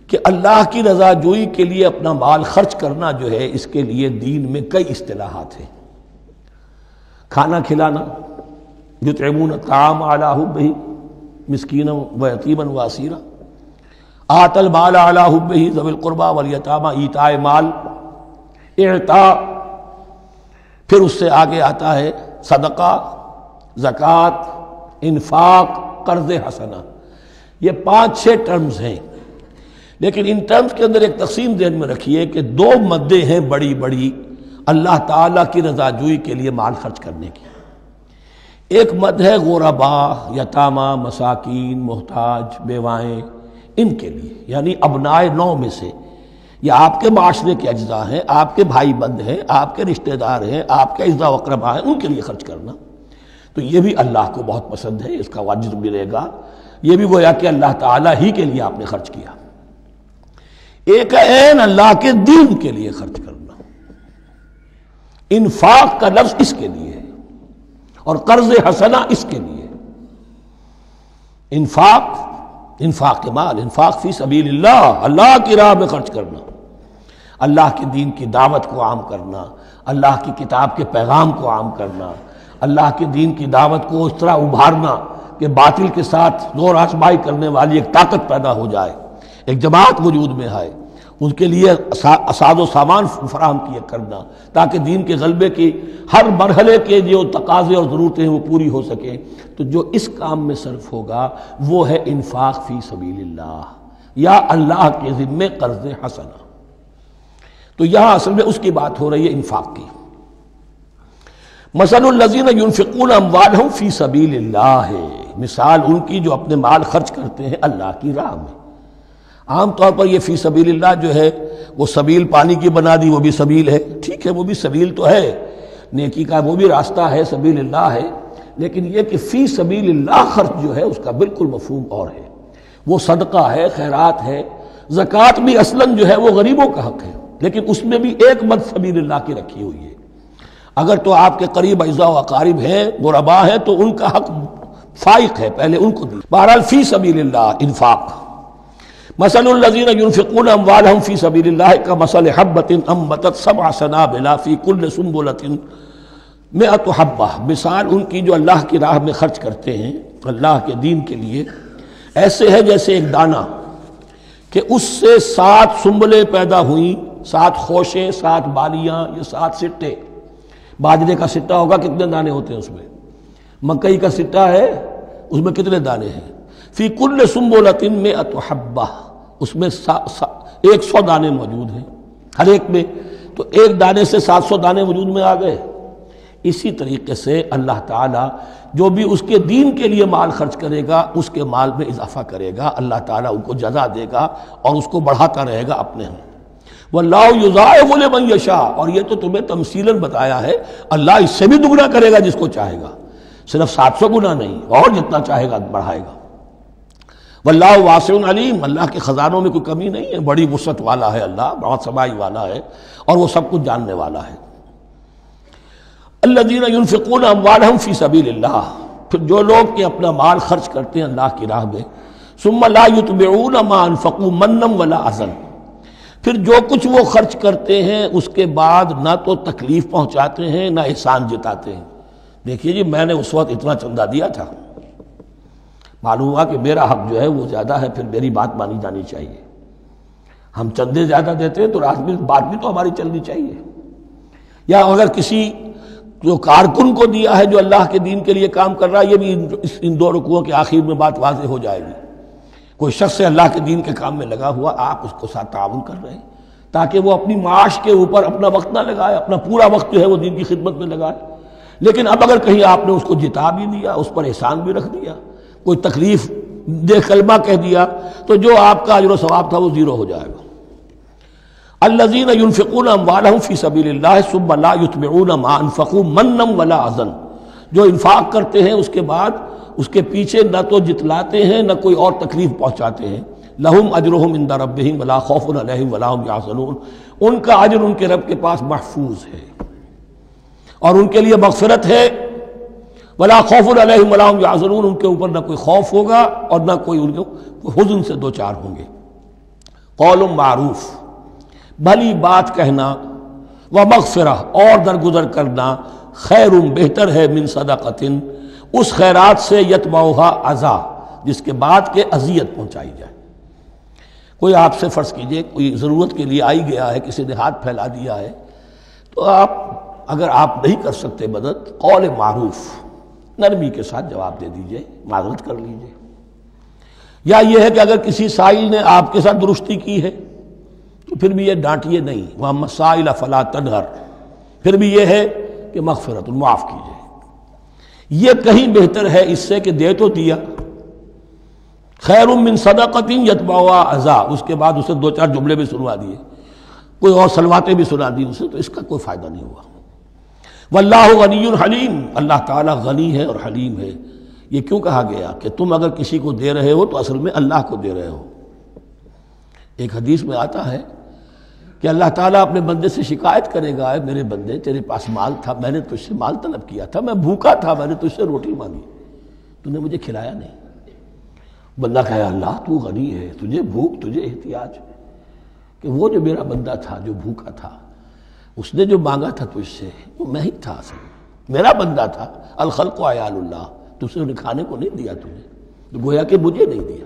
Speaker 2: کہ اللہ کی رضا جوئی کے لیے اپنا مال خرچ کرنا جو ہے، اس کے لیے دین میں کئی اصطلاحات ہیں۔ کھانا کھلانا، یطعمون الطعام علی حبہ مسکینا و یتیما و اسیرا آت المال علی حبہ ذوی القربى والیتامى ایتاء مال اعطاء. پھر اس سے آگے آتا ہے صدقہ، زکوٰۃ، انفاق، قرض حسنہ. یہ 5-6 ٹرمز ہیں، لیکن ان ٹرمز کے اندر ایک تقسیم ذہن میں رکھیے کہ 2 مدیں ہیں بڑی بڑی اللہ تعالیٰ کی رضا جوئی کے لیے مال خرچ کرنے کی. ایک مد ہے غربا، یتامہ، مساکین، محتاج، بیوائیں، ان کے لیے، یعنی ابنائے نو میں سے، یہ آپ کے معاشرے کے اجزاء ہیں، آپ کے بھائی بند ہیں، آپ کے رشتہ دار ہیں، آپ کے اعزاء و اقرباء ہیں، ان کے لیے خرچ کرنا. تو یہ بھی اللہ کو بہت پسند ہے، اس کا اجر ملے گا. یہ بھی گویا کہ اللہ تعالیٰ ہی کے لیے آپ نے خرچ کیا. ایک عین اللہ کے دین کے لیے خرچ کرنا. انفاق کا لفظ اس کے لیے ہے اور قرض حسنہ اس کے لیے. انفاق مال، انفاق فی سبیل اللہ، اللہ کی راہ میں خرچ کرنا، اللہ کے دین کی دعوت کو عام کرنا، اللہ کی کتاب کے پیغام کو عام کرنا، اللہ کے دین کی دعوت کو اس طرح ابھارنا کہ باطل کے ساتھ زور آزمائی کرنے والی ایک طاقت پیدا ہو جائے، ایک جماعت وجود میں آئے، ان کے لیے اساد و سامان فراہم کیے کرنا تاکہ دین کے غلبے کی ہر مرحلے کے جو تقاضے اور ضرورتیں ہیں وہ پوری ہو سکیں. تو جو اس کام میں صرف ہوگا وہ ہے انفاق فی سبیل اللہ یا اللہ کے ذمے قرض حسنہ. تو یہاں اصل میں اس کی بات ہو رہی ہے انفاق کی. مثل الذین ينفقون اموالهم فی سبیل اللہ ہے، مثال ان کی جو اپنے مال خرچ کرتے ہیں اللہ کی راہ میں. عام طور پر یہ فی سبیل اللہ جو ہے وہ سبیل پانی کی بنا دی، وہ بھی سبیل ہے، ٹھیک ہے، وہ بھی سبیل تو ہے، نیکی کا وہ بھی راستہ ہے، سبیل اللہ ہے. لیکن یہ کہ فی سبیل اللہ خرچ جو ہے اس کا بالکل مفہوم اور ہے. وہ صدقہ ہے، خیرات ہے. زکوٰۃ بھی اصلاً جو ہے وہ غریبوں کا حق ہے، لیکن اس میں بھی ایک مد سبیل اللہ کی رکھی ہوئی ہے. اگر تو آپ کے قریب اعزاء و اقارب ہیں، غربا ہیں، تو ان کا حق فائق ہے، پہلے ان کو دی. بہرحال فی سبیل اللہ انفاق. مثل الذین ينفقون اموالهم فی سبیل اللہ کمثل حبۃ انبتت 7 سنابل فی کل سنبلۃ 100 حبہ. مثال ان کی جو اللہ کی راہ میں خرچ کرتے ہیں اللہ کے دین کے لیے، ایسے ہے جیسے ایک دانہ کہ اس سے 7 سنبلیں پیدا ہوئیں، 7 خوشیں، 7 بالیاں، یہ 7 سٹے. باجرے کا سٹا ہوگا کتنے دانے ہوتے ہیں اس میں؟ مکئی کا سٹا ہے اس میں کتنے دانے ہیں؟ فی کل سنبلۃ 100 حبہ، اس میں 100 دانے موجود ہیں ہر ایک میں. تو ایک دانے سے 700 دانے وجود میں آ گئے. اسی طریقے سے اللہ تعالیٰ جو بھی اس کے دین کے لیے مال خرچ کرے گا اس کے مال میں اضافہ کرے گا، اللہ تعالیٰ ان کو جزا دے گا اور اس کو بڑھاتا رہے گا اپنے ہم. واللہ یضاعف لمن یشاء، اور یہ تو تمہیں تمثیلاً بتایا ہے، اللہ اس سے بھی دگنا کرے گا جس کو چاہے گا، صرف 700 گنا نہیں، اور جتنا چاہے گا بڑھائے گا. واللہ واسع علیم، اللہ کے خزانوں میں کوئی کمی نہیں ہے، بڑی وسعت والا ہے اللہ، بہت سمائی والا ہے اور وہ سب کچھ جاننے والا ہے. الذین ينفقون اموالهم فی سبیل اللہ، پھر جو لوگ کہ اپنا مال خرچ کرتے ہیں اللہ کی راہ میں، ثم لا يتبعون ما انفقوا منا ولا اذى، پھر جو کچھ وہ خرچ کرتے ہیں اس کے بعد نہ تو تکلیف پہنچاتے ہیں نہ احسان جتاتے ہیں. دیکھیے جی میں نے اس وقت اتنا چندہ دیا تھا، معلوم ہوا کہ میرا حق جو ہے وہ زیادہ ہے، پھر میری بات مانی جانی چاہیے. ہم چندے زیادہ دیتے ہیں تو رات میں بات بھی تو ہماری چلنی چاہیے. یا اگر کسی جو کارکن کو دیا ہے جو اللہ کے دین کے لیے کام کر رہا ہے، یہ بھی ان 2 رکوعوں کے آخر میں بات واضح ہو جائے گی. کوئی شخص ہے اللہ کے دین کے کام میں لگا ہوا، آپ اس کو ساتھ تعاون کر رہے ہیں تاکہ وہ اپنی معاش کے اوپر اپنا وقت نہ لگائے، اپنا پورا وقت جو ہے وہ دین کی خدمت میں لگائے. لیکن اب اگر کہیں آپ نے اس کو جتا بھی دیا، اس پر احسان بھی رکھ دیا، کوئی تکلیف دے کلمہ کہہ دیا، تو جو آپ کا اجر و ثواب تھا وہ زیرو ہو جائے گا. الذین ينفقون اموالهم فی سبیل اللہ ثم لا یتبعون ما انفقوا منا ولا اذى، جو انفاق کرتے ہیں اس کے بعد اس کے پیچھے نہ تو جتلاتے ہیں نہ کوئی اور تکلیف پہنچاتے ہیں. لہم اجرہم عند ربہم ولا خوف علیہم ولا هم یحزنون، ان کا اجر ان کے رب کے پاس محفوظ ہے اور ان کے لیے مغفرت ہے. ولا خوف علیہم ولا هم یحزنون، ان کے اوپر نہ کوئی خوف ہوگا اور نہ کوئی ان کو حزن سے دوچار ہوں گے. قول معروف، بھلی بات کہنا، و مغفرہ اور درگزر کرنا، خیر بہتر ہے من صدقۃ، اس خیرات سے یتبعھا اذی، جس کے بعد کہ اذیت پہنچائی جائے۔ کوئی آپ سے فرض کیجئے کوئی ضرورت کے لیے آئی گیا ہے، کسی نے ہاتھ پھیلا دیا ہے، تو آپ اگر آپ نہیں کر سکتے مدد، قول معروف نرمی کے ساتھ جواب دے دیجئے، معذرت کر لیجئے۔ یا یہ ہے کہ اگر کسی سائل نے آپ کے ساتھ درستی کی ہے تو پھر بھی یہ ڈانٹیے نہیں، وَأَمَّا السَّائِلَ فَلَا تَنْهَرْ، پھر بھی یہ ہے کہ مغفرت، معاف کیجئے۔ یہ کہیں بہتر ہے اس سے کہ دے تو دیا، خیر من صدقۃ یتبعھا اذی، اس کے بعد اسے دو چار جملے بھی سنوا دیے، کوئی اور سلواتیں بھی سنا دی اسے، تو اس کا کوئی فائدہ نہیں ہوا۔ واللہ غنی حلیم، اللہ تعالیٰ غنی ہے اور حلیم ہے۔ یہ کیوں کہا گیا کہ تم اگر کسی کو دے رہے ہو تو اصل میں اللہ کو دے رہے ہو۔ ایک حدیث میں آتا ہے کہ اللہ تعالیٰ اپنے بندے سے شکایت کرے گا، اے میرے بندے تیرے پاس مال تھا، میں نے تجھ سے مال طلب کیا تھا، میں بھوکا تھا، میں نے تجھ سے روٹی مانگی، تو نے مجھے کھلایا نہیں۔ بندہ کہے اللہ تو غنی ہے، تجھے بھوک، تجھے احتیاج، کہ وہ جو میرا بندہ تھا جو بھوکا تھا، اس نے جو مانگا تھا تجھ سے وہ میں ہی تھا، اصل میرا بندہ تھا۔ الخلق عیال اللہ، تجھ سے انہیں کھانے کو نہیں دیا تجھے، تو گویا کہ مجھے نہیں دیا۔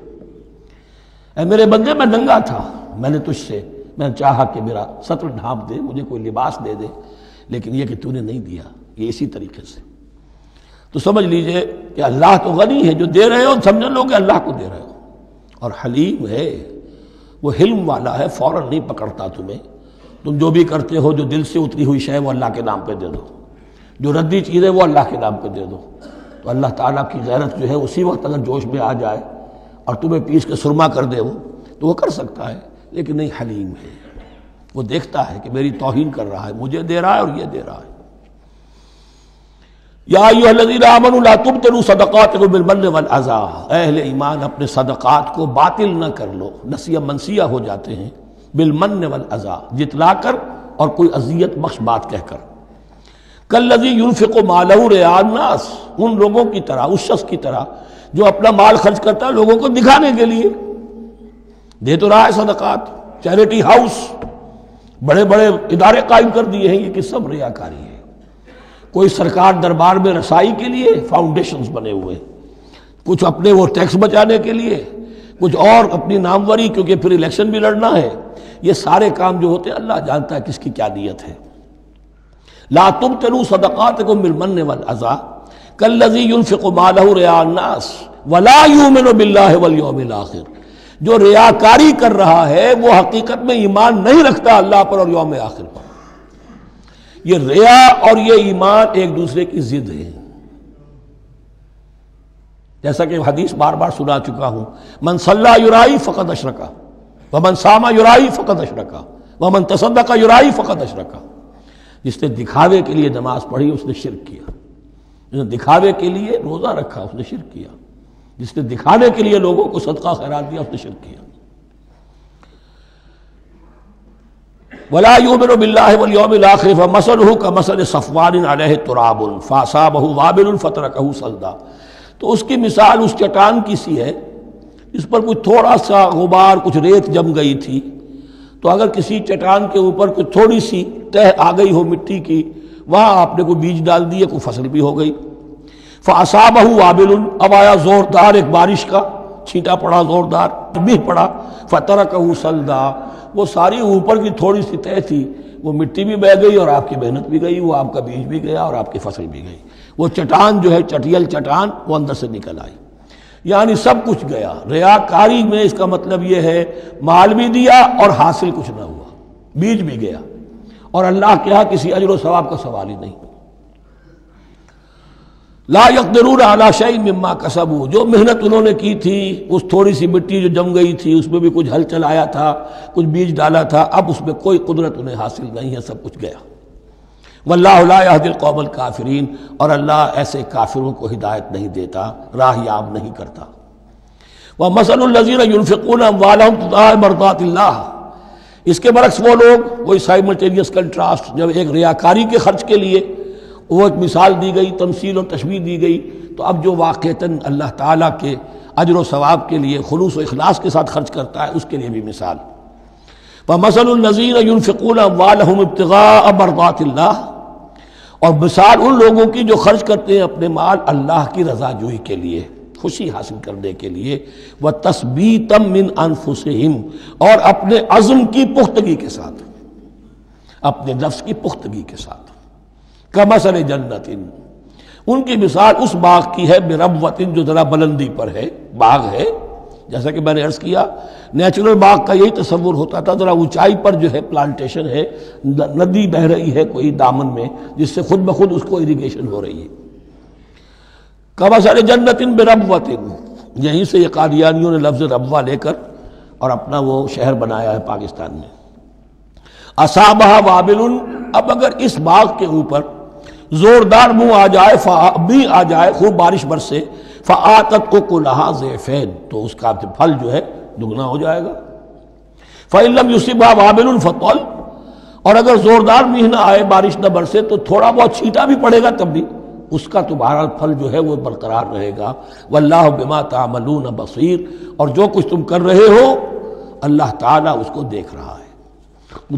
Speaker 2: اے میرے بندے میں ننگا تھا، میں نے تجھ سے میں چاہا کہ میرا سطر ڈھانپ دے، مجھے کوئی لباس دے دے، لیکن یہ کہ تو نے نہیں دیا۔ یہ اسی طریقے سے تو سمجھ لیجئے کہ اللہ تو غنی ہے، جو دے رہے ہو سمجھ لو کہ اللہ کو دے رہے ہو، اور حلیم ہے، وہ حلم والا ہے، فوراً نہیں پکڑتا تمہیں۔ تم جو بھی کرتے ہو، جو دل سے اتری ہوئی شے وہ اللہ کے نام پہ دے دو، جو ردی چیزیں وہ اللہ کے نام پہ دے دو، تو اللہ تعالیٰ کی غیرت جو ہے اسی وقت اگر جوش میں آ جائے اور تمہیں پیس کے سرما کر دے وہ، تو وہ کر سکتا ہے، لیکن نہیں، حلیم ہے، وہ دیکھتا ہے کہ میری توہین کر رہا ہے، مجھے دے رہا ہے اور یہ دے رہا ہے۔ یا ایھا الذین آمنوا لا تبطلوا صدقاتکم بالمن والاذی، اہل ایمان اپنے صدقات کو باطل نہ کر لو، نسیہ منسیہ ہو جاتے ہیں، بالمن والاذی، جتلا کر اور کوئی اذیت بخش بات کہہ کر۔ کالذی ينفق مالہ رئاء الناس، ان لوگوں کی طرح، اس شخص کی طرح جو اپنا مال خرچ کرتا ہے لوگوں کو دکھانے کے لیے، دے تو رہا ہے صدقات، چیریٹی ہاؤس، بڑے بڑے ادارے قائم کر دیے ہیں، یہ کہ سب ریاکاری ہے۔ کوئی سرکار دربار میں رسائی کے لیے فاؤنڈیشنز بنے ہوئے، کچھ اپنے وہ ٹیکس بچانے کے لیے، کچھ اور اپنی ناموری، کیونکہ پھر الیکشن بھی لڑنا ہے۔ یہ سارے کام جو ہوتے ہیں اللہ جانتا ہے کس کی کیا نیت ہے۔ لا تبطلوا صدقاتکم بالمن والاذی کالذی ينفق مالہ رئاء الناس ولا یؤمن باللہ والیوم الآخر، جو ریاکاری کر رہا ہے وہ حقیقت میں ایمان نہیں رکھتا اللہ پر اور یوم آخر پر۔ یہ ریا اور یہ ایمان ایک دوسرے کی ضد ہے، جیسا کہ حدیث بار بار سنا چکا ہوں، من صلی یرائی فقد اشرک ومن صام یرائی فقد اشرک ومن تصدق یرائی فقد اشرک۔ جس نے دکھاوے کے لیے نماز پڑھی اس نے شرک کیا، جس نے دکھاوے کے لیے روزہ رکھا اس نے شرک کیا، جس نے دکھانے کے لیے لوگوں کو صدقہ خیرات دیا اس نے شرک کیا۔ ولا یؤمن باللہ والیوم الآخر فمثلہ کمثل صفوان علیہ تراب فاصابہ وابل فترکہ صلدا، تو اس کی مثال اس چٹان کی سی ہے اس پر کچھ تھوڑا سا غبار، کچھ ریت جم گئی تھی، تو اگر کسی چٹان کے اوپر کچھ تھوڑی سی تہ آ گئی ہو مٹی کی، وہاں آپ نے کوئی بیج ڈال دیے، کوئی فصل بھی ہو گئی۔ فاصابہ وابل، اب آیا زوردار ایک بارش کا چھینٹا پڑا، زوردار بھی پڑا، فترکہ صلدا، وہ ساری اوپر کی تھوڑی سی تہ تھی، وہ مٹی بھی بہہ گئی اور آپ کی محنت بھی گئی، وہ آپ کا بیج بھی گیا اور آپ کی فصل بھی گئی۔ وہ چٹان جو ہے چٹیل چٹان وہ اندر سے نکل آئی، یعنی سب کچھ گیا۔ ریاکاری میں اس کا مطلب یہ ہے مال بھی دیا اور حاصل کچھ نہ ہوا، بیج بھی گیا، اور اللہ کے ہاں کسی اجر و ثواب کا سوال ہی نہیں۔ لا یقدرون علی شیء مما کسبوا، جو محنت انہوں نے کی تھی، اس تھوڑی سی مٹی جو جم گئی تھی اس میں بھی کچھ ہل چلایا تھا، کچھ بیج ڈالا تھا، اب اس میں کوئی قدرت انہیں حاصل نہیں ہے، سب کچھ گیا۔ واللہ لا یہدی القوم الکافرین، اور اللہ ایسے کافروں کو ہدایت نہیں دیتا، راہ یاب نہیں کرتا۔ ومثل الذین ینفقون اموالہم ابتغاء مرضات اللہ، اس کے برعکس وہ لوگ، وہی سائملٹینیس کنٹراسٹ، جب ایک ریاکاری کے خرچ کے لیے وہ ایک مثال دی گئی، تمثیل اور تشبیہ دی گئی، تو اب جو واقعتاً اللہ تعالیٰ کے اجر و ثواب کے لیے خلوص و اخلاص کے ساتھ خرچ کرتا ہے اس کے لیے بھی مثال۔ وَمَثَلُ الَّذِينَ يُنْفِقُونَ أَمْوَالَهُمْ ابْتِغَاءَ مَرْضَاتِ اللَّهِ، اور مثال ان لوگوں کی جو خرچ کرتے ہیں اپنے مال اللہ کی رضا جوئی کے لیے، خوشی حاصل کرنے کے لیے، وَتَثْبِيتًا مِّنْ أَنفُسِهِمْ، اور اپنے عزم کی پختگی کے ساتھ، اپنے نفس کی پختگی کے ساتھ، کَمَثَلِ جَنَّةٍ، ان کی مثال اس باغ کی ہے بِرَبْوَةٍ، جو ذرا بلندی پر ہے، باغ ہے، جیسا کہ میں نے عرض کیا نیچرل باغ کا یہی تصور ہوتا تھا، ذرا اونچائی پر جو ہے پلانٹیشن ہے، ندی بہہ رہی ہے کوئی دامن میں جس سے خود بخود اس کو اریگیشن ہو رہی ہے۔ کَمَثَلِ جَنَّةٍ بِرَبْوَةٍ، یہیں سے یہ قادیانیوں نے لفظ ربوہ لے کر اور اپنا وہ شہر بنایا ہے پاکستان میں۔ أَصَابَهَا وَابِلٌ، اب اگر اس باغ کے اوپر زوردار منہ آ جائے، بھی آ جائے، خوب بارش برسے، فآتت اکلھا ضعفین، تو اس کا پھل جو ہے دگنا ہو جائے گا۔ فإن لم يصبها وابل فطل، اور اگر زوردار میںہ نہ آئے، بارش نہ برسے، تو تھوڑا بہت چھینٹا بھی پڑے گا تب بھی اس کا تو بہرحال پھل جو ہے وہ برقرار رہے گا۔ واللہ بما تعملون بصیر، اور جو کچھ تم کر رہے ہو اللہ تعالیٰ اس کو دیکھ رہا ہے۔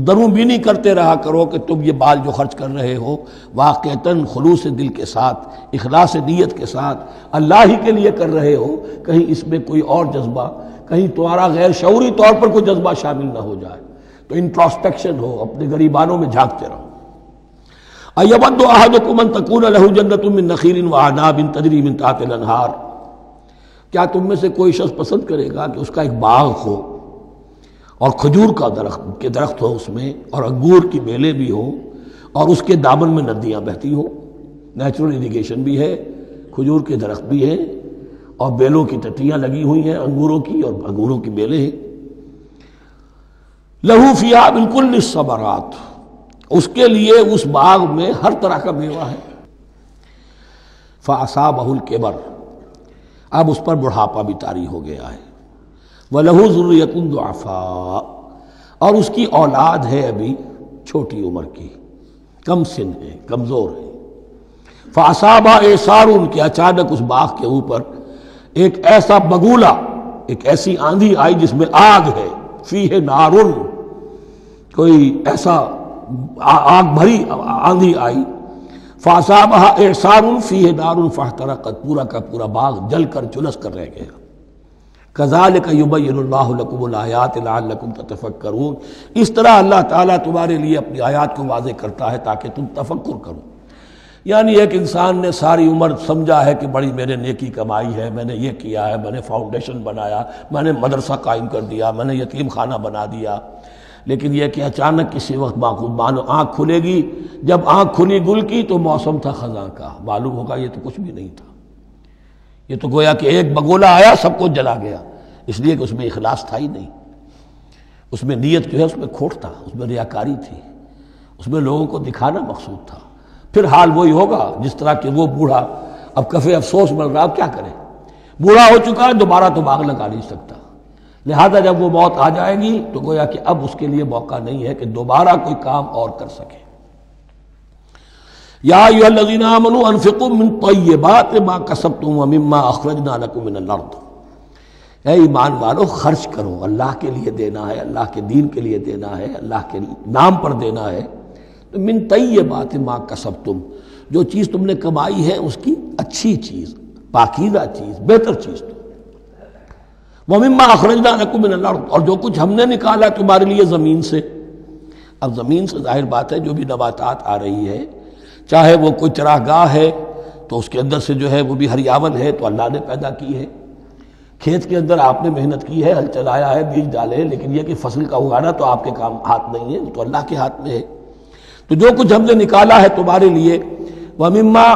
Speaker 2: دروں بینی کرتے رہا کرو کہ تم یہ بال جو خرچ کر رہے ہو واقعتاً خلوص دل کے ساتھ، اخلاص نیت کے ساتھ اللہ ہی کے لیے کر رہے ہو، کہیں اس میں کوئی اور جذبہ، کہیں تمہارا غیر شعوری طور پر کوئی جذبہ شامل نہ ہو جائے، تو انٹراسپیکشن ہو، اپنے غریبانوں میں جھانکتے رہو۔ أَيَوَدُّ أَحَدُكُمْ أَن تَكُونَ لَهُ جَنَّةٌ مِّن نَخِيلٍ وَأَعْنَابٍ تَجْرِي مِن تَحْتِهَا الْأَنْهَارُ، کیا تم میں سے کوئی شخص پسند کرے گا کہ اس کا ایک باغ ہو اور کھجور کا درخت ہو اس میں، اور انگور کی بیلیں بھی ہوں، اور اس کے دامن میں ندیاں بہتی ہوں، نیچرل اریگیشن بھی ہے، کھجور کے درخت بھی ہیں، اور بیلوں کی ٹٹیاں لگی ہوئی ہیں انگوروں کی، اور انگوروں کی بیلیں ہیں۔ لہو فیہا من کل الثمرات، اس کے لیے اس باغ میں ہر طرح کا میوہ ہے۔ فاصابہ الکبر، اب اس پر بڑھاپا بھی طاری ہو گیا ہے۔ وَلَهُ ذُرِّيَّةٌ ضُعَفَاء، اور اس کی اولاد ہے ابھی چھوٹی عمر کی، کم سن ہے، کمزور ہے۔ فَأَصَابَهَا إِعْصَارٌ، کہ اچانک اس باغ کے اوپر ایک ایسا بگولا، ایک ایسی آندھی آئی جس میں آگ ہے، فِيهِ نَارٌ، کوئی ایسا آگ بھری آندھی آئی۔ فَأَصَابَهَا إِعْصَارٌ فِيهِ نَارٌ فَاحْتَرَقَتْ، پورا کا پورا باغ جل کر جلس کر رہ گیا۔ كَذَلِكَ يُبَيِّنُ اللَّهُ لَكُمُ الْآيَاتِ لَعَلَّكُمْ تَتَفَكَّرُونَ، اس طرح اللہ تعالیٰ تمہارے لیے اپنی آیات کو واضح کرتا ہے تاکہ تم تفکر کرو۔ یعنی ایک انسان نے ساری عمر سمجھا ہے کہ بڑی میں نے نیکی کمائی ہے، میں نے یہ کیا ہے، میں نے فاؤنڈیشن بنایا، میں نے مدرسہ قائم کر دیا، میں نے یتیم خانہ بنا دیا، لیکن یہ کہ اچانک کسی وقت آنکھ کھلے گی، جب آنکھ کھلی گل کی تو موسم تھا خزاں کا، معلوم ہوگا یہ تو کچھ بھی نہیں تھا، یہ تو گویا کہ ایک بگولا آیا سب کو جلا گیا، اس لیے کہ اس میں اخلاص تھا ہی نہیں، اس میں نیت جو ہے اس میں کھوٹ تھا، اس میں ریاکاری تھی، اس میں لوگوں کو دکھانا مقصود تھا۔ پھر حال وہی ہوگا جس طرح کہ وہ بوڑھا اب کفے افسوس مل رہا، اب کیا کرے، بوڑھا ہو چکا ہے، دوبارہ تو باغ لگا نہیں سکتا، لہذا جب وہ موت آ جائے گی تو گویا کہ اب اس کے لیے موقع نہیں ہے کہ دوبارہ کوئی کام اور کر سکے۔ یا ایھا الذین آمنوا انفقوا من طیبات ما کسبتم ومما اخرجنا لکم من الارض، اے ایمان والو خرچ کرو، اللہ کے لیے دینا ہے، اللہ کے دین کے لیے دینا ہے، اللہ کے نام پر دینا ہے۔ من طیبات ما کسبتم، جو چیز تم نے کمائی ہے اس کی اچھی چیز، پاکیزہ چیز، بہتر چیز تو وَمِمَّا أَخْرَجْنَا لَكُم مِّنَ الْأَرْضِ، اور جو کچھ ہم نے نکالا تمہارے لیے زمین سے۔ اب زمین سے ظاہر بات ہے جو بھی نباتات آ رہی ہے، چاہے وہ کوئی چراگاہ ہے تو اس کے اندر سے جو ہے وہ بھی ہریاول ہے تو اللہ نے پیدا کی ہے، کھیت کے اندر آپ نے محنت کی ہے، ہل چلایا ہے، بیج ڈالے ہیں، لیکن یہ کہ فصل کا اگانا تو آپ کے کام ہاتھ نہیں ہے، تو اللہ کے ہاتھ میں ہے۔ تو جو کچھ ہم نے نکالا ہے تمہارے لیے، وَمِمَّا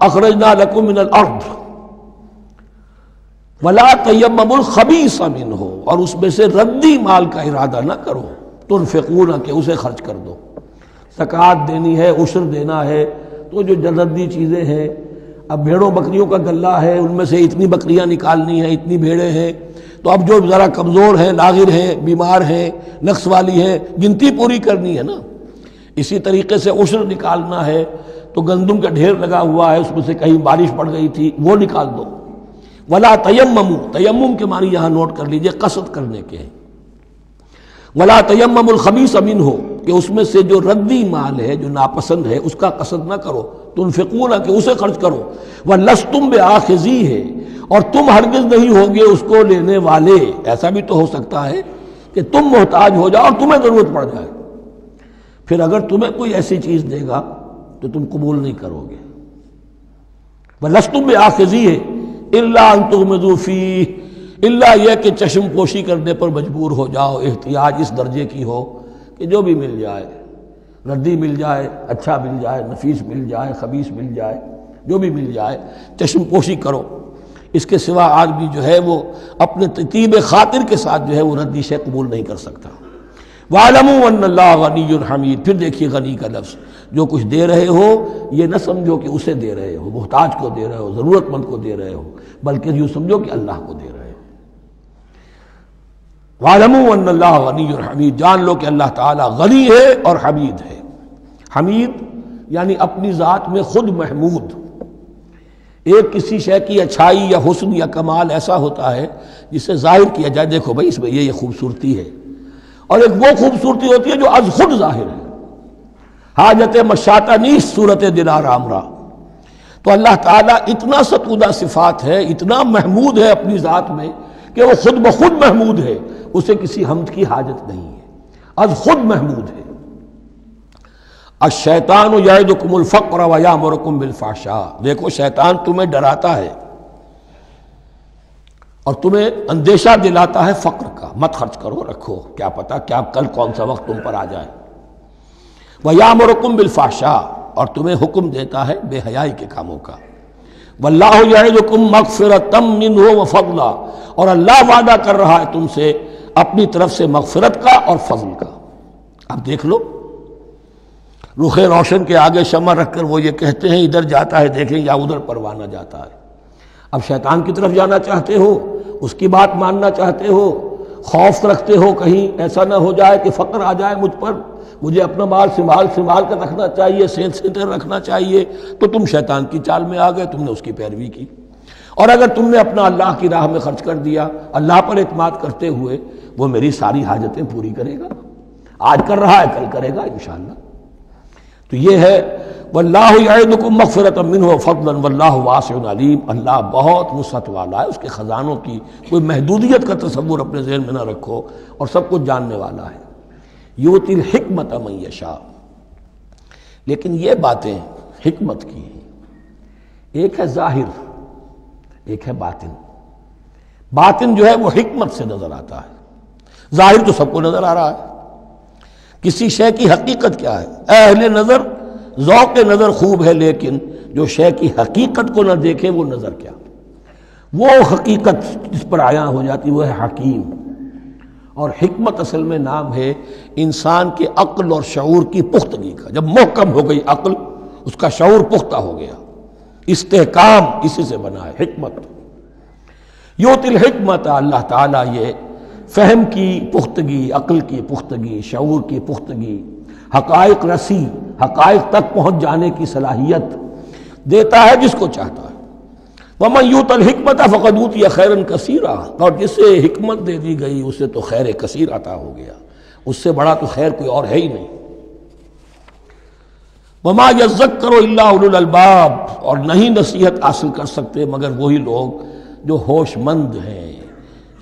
Speaker 2: أَخْرَجْنَا لَكُم مِّنَ الْأَرْضِ وَلَا تَيَمَّمُوا الْخَبِيثَ مِنْهُ، اور اس میں سے ردی مال کا ارادہ نہ کرو، تنفقون، کہ اسے خرچ کر دو، زکوٰۃ دینی ہے، عشر دینا ہے، تو جو ردی چیزیں ہیں، اب بھیڑوں بکریوں کا غلہ ہے، ان میں سے اتنی بکریاں نکالنی ہیں، اتنی بھیڑیں ہیں، تو اب جو ذرا کمزور ہیں، لاغر ہیں، بیمار ہیں، نقص والی ہیں، گنتی پوری کرنی ہے نا۔ اسی طریقے سے عشر نکالنا ہے تو گندم کا ڈھیر لگا ہوا ہے، اس میں سے کہیں بارش پڑ گئی تھی، وہ نکال دو۔ ولا تیمموا، تیمم کے معنی یہاں نوٹ کر لیجئے، قصد کرنے کے ہیں۔ ولا تیمموا الخبیث منہ، کہ اس میں سے جو ردی مال ہے جو ناپسند ہے اس کا قصد نہ کرو، تنفقون کہ اسے خرچ کرو، وَلَسْتُمْ بِآخِذِيهِ اور تم ہرگز نہیں ہوگے اس کو لینے والے۔ ایسا بھی تو ہو سکتا ہے کہ تم محتاج ہو جاؤ اور تمہیں ضرورت پڑ جائے، پھر اگر تمہیں کوئی ایسی چیز دے گا تو تم قبول نہیں کرو گے۔ وَلَسْتُمْ بِآخِذِيهِ إِلَّا أَن تُغْمِضُوا فِيهِ الا یہ کہ چشم پوشی کرنے پر مجبور ہو جاؤ، احتیاج اس درجے کی ہو کہ جو بھی مل جائے، ردی مل جائے، اچھا مل جائے، نفیس مل جائے، خبیث مل جائے، جو بھی مل جائے چشم پوشی کرو۔ اس کے سوا آدمی جو ہے وہ اپنے طیب خاطر کے ساتھ جو ہے وہ ردی شے قبول نہیں کر سکتا۔ وَاعْلَمُوا أَنَّ اللَّهَ غَنِيٌّ حَمِيدٌ پھر دیکھیے غنی کا لفظ، جو کچھ دے رہے ہو یہ نہ سمجھو کہ اسے دے رہے ہو، محتاج کو دے رہے ہو، ضرورت مند کو دے رہے ہو، بلکہ یوں سمجھو کہ اللہ کو دے رہے ہو۔ وَاعْلَمُوا أَنَّ اللَّهَ غَنِيٌّ حَمِيدٌ جان لو کہ اللہ تعالیٰ غنی ہے اور حمید ہے۔ حمید یعنی اپنی ذات میں خود محمود۔ ایک کسی شے کی اچھائی یا حسن یا کمال ایسا ہوتا ہے جسے ظاہر کیا جائے، دیکھو بھائی اس میں یہ خوبصورتی ہے، اور ایک وہ خوبصورتی ہوتی ہے جو از خود ظاہر ہے۔ حاجت مشاطہ نیست صورت دلار آمرا۔ تو اللہ تعالیٰ اتنا ستودہ صفات ہے، اتنا محمود ہے اپنی ذات میں کہ وہ خود بخود محمود ہے، اسے کسی حمد کی حاجت نہیں ہے، از خود محمود ہے۔ الشیطان یعدکم الفقر ویامرکم بالفحشاء دیکھو شیطان تمہیں ڈراتا ہے اور تمہیں اندیشہ دلاتا ہے فقر کا، مت خرچ کرو، رکھو، کیا پتہ کیا کل کون سا وقت تم پر آ جائے۔ ویامرکم بالفحشاء اور تمہیں حکم دیتا ہے بے حیائی کے کاموں کا۔ واللہ یعدکم مغفرۃ منہ وفضلا اور اللہ وعدہ کر رہا ہے تم سے اپنی طرف سے مغفرت کا اور فضل کا۔ اب دیکھ لو، رخ روشن کے آگے شمع رکھ کر وہ یہ کہتے ہیں ادھر جاتا ہے دیکھیں یا ادھر پروانہ جاتا ہے۔ اب شیطان کی طرف جانا چاہتے ہو، اس کی بات ماننا چاہتے ہو، خوف رکھتے ہو کہیں ایسا نہ ہو جائے کہ فقر آ جائے مجھ پر، مجھے اپنا مال سنبھال کر رکھنا چاہیے، سینت رکھنا چاہیے، تو تم شیطان کی چال میں آ گئے، تم نے اس کی پیروی کی۔ اور اگر تم نے اپنا اللہ کی راہ میں خرچ کر دیا، اللہ پر اعتماد کرتے ہوئے، وہ میری ساری حاجتیں پوری کرے گا، آج کر رہا ہے کل کرے گا انشاءاللہ۔ تو یہ ہے واللہ یعدکم مغفرۃ منہ وفضلا واللہ واسع علیم، اللہ بہت وسعت والا ہے، اس کے خزانوں کی کوئی محدودیت کا تصور اپنے ذہن میں نہ رکھو، اور سب کچھ جاننے والا ہے۔ یؤتی الحکمۃ من یشاء لیکن یہ باتیں حکمت کی ہیں، ایک ہے ظاہر ایک ہے باطن۔ باطن جو ہے وہ حکمت سے نظر آتا ہے، ظاہر تو سب کو نظر آ رہا ہے۔ کسی شے کی حقیقت کیا ہے؟ اہل نظر ذوق نظر خوب ہے، لیکن جو شے کی حقیقت کو نہ دیکھے وہ نظر کیا؟ وہ حقیقت جس پر عیاں ہو جاتی وہ ہے حکیم۔ اور حکمت اصل میں نام ہے انسان کے عقل اور شعور کی پختگی کا۔ جب محکم ہو گئی عقل، اس کا شعور پختہ ہو گیا، استحکام اسی سے بنا ہے حکمت۔ یؤتی الحکمت اللہ تعالیٰ یہ فہم کی پختگی، عقل کی پختگی، شعور کی پختگی، حقائق رسی، حقائق تک پہنچ جانے کی صلاحیت دیتا ہے جس کو چاہتا ہے۔ وَمَنْ يُؤْتَ الْحِكْمَةَ فَقَدْ أُوتِيَ خَيْرًا كَثِيرًا اور جسے حکمت دے دی گئی اسے تو خیر کثیر عطا ہو گیا، اس سے بڑا تو خیر کوئی اور ہے ہی نہیں۔ وَمَا يَذَّكَّرُ إِلَّا أُولُو الْأَلْبَابِ اور نہیں نصیحت حاصل کر سکتے مگر وہی لوگ جو ہوش مند ہیں،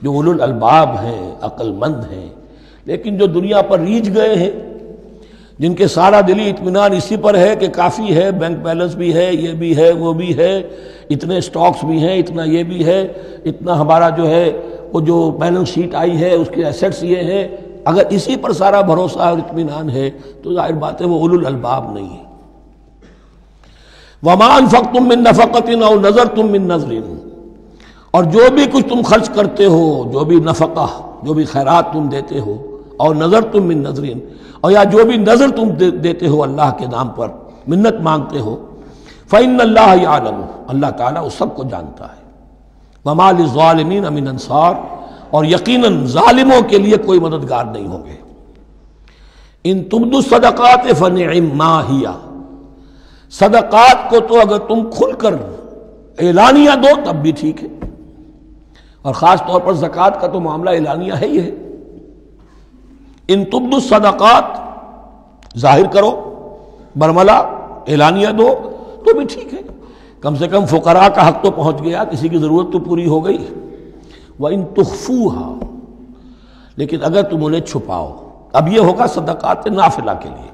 Speaker 2: جو اولو الالباب ہیں، عقل مند ہیں۔ لیکن جو دنیا پر ریجھ گئے ہیں، جن کے سارا دلی اطمینان اسی پر ہے کہ کافی ہے، بینک بیلنس بھی ہے، یہ بھی ہے، وہ بھی ہے، اتنے سٹاکس بھی ہیں، اتنا یہ بھی ہے، اتنا ہمارا جو ہے وہ جو بیلنس شیٹ آئی ہے اس کے ایسیٹس یہ ہیں، اگر اسی پر سارا بھروسہ اور اطمینان ہے تو ظاہر بات ہے وہ اولو الالباب نہیں ہے۔ وَمَا أَنفَقْتُم مِّن نَفَقَةٍ أَوْ نَذَرْتُم مِّن نَذْرٍ اور جو بھی کچھ تم خرچ کرتے ہو، جو بھی نفقہ، جو بھی خیرات تم دیتے ہو، اور نظر تم من نظرین اور یا جو بھی نظر تم دیتے ہو اللہ کے نام پر، منت مانگتے ہو، فإن اللہ یعلم اللہ تعالیٰ اس سب کو جانتا ہے۔ وما للظالمین من انصار اور یقیناً ظالموں کے لیے کوئی مددگار نہیں ہوں گے۔ ان تبدوا الصدقات فنعم ما ہی صدقات کو تو اگر تم کھل کر اعلانیہ دو تب بھی ٹھیک ہے، اور خاص طور پر زکوٰۃ کا تو معاملہ اعلانیہ ہے ہی ہے۔ ان تبدوا الصدقات ظاہر کرو، برملا اعلانیہ دو تو بھی ٹھیک ہے، کم سے کم فقراء کا حق تو پہنچ گیا، کسی کی ضرورت تو پوری ہو گئی۔ وَإِن تُخْفُوهَا، لیکن اگر تم انہیں چھپاؤ، اب یہ ہوگا صدقات نافلہ کے لیے۔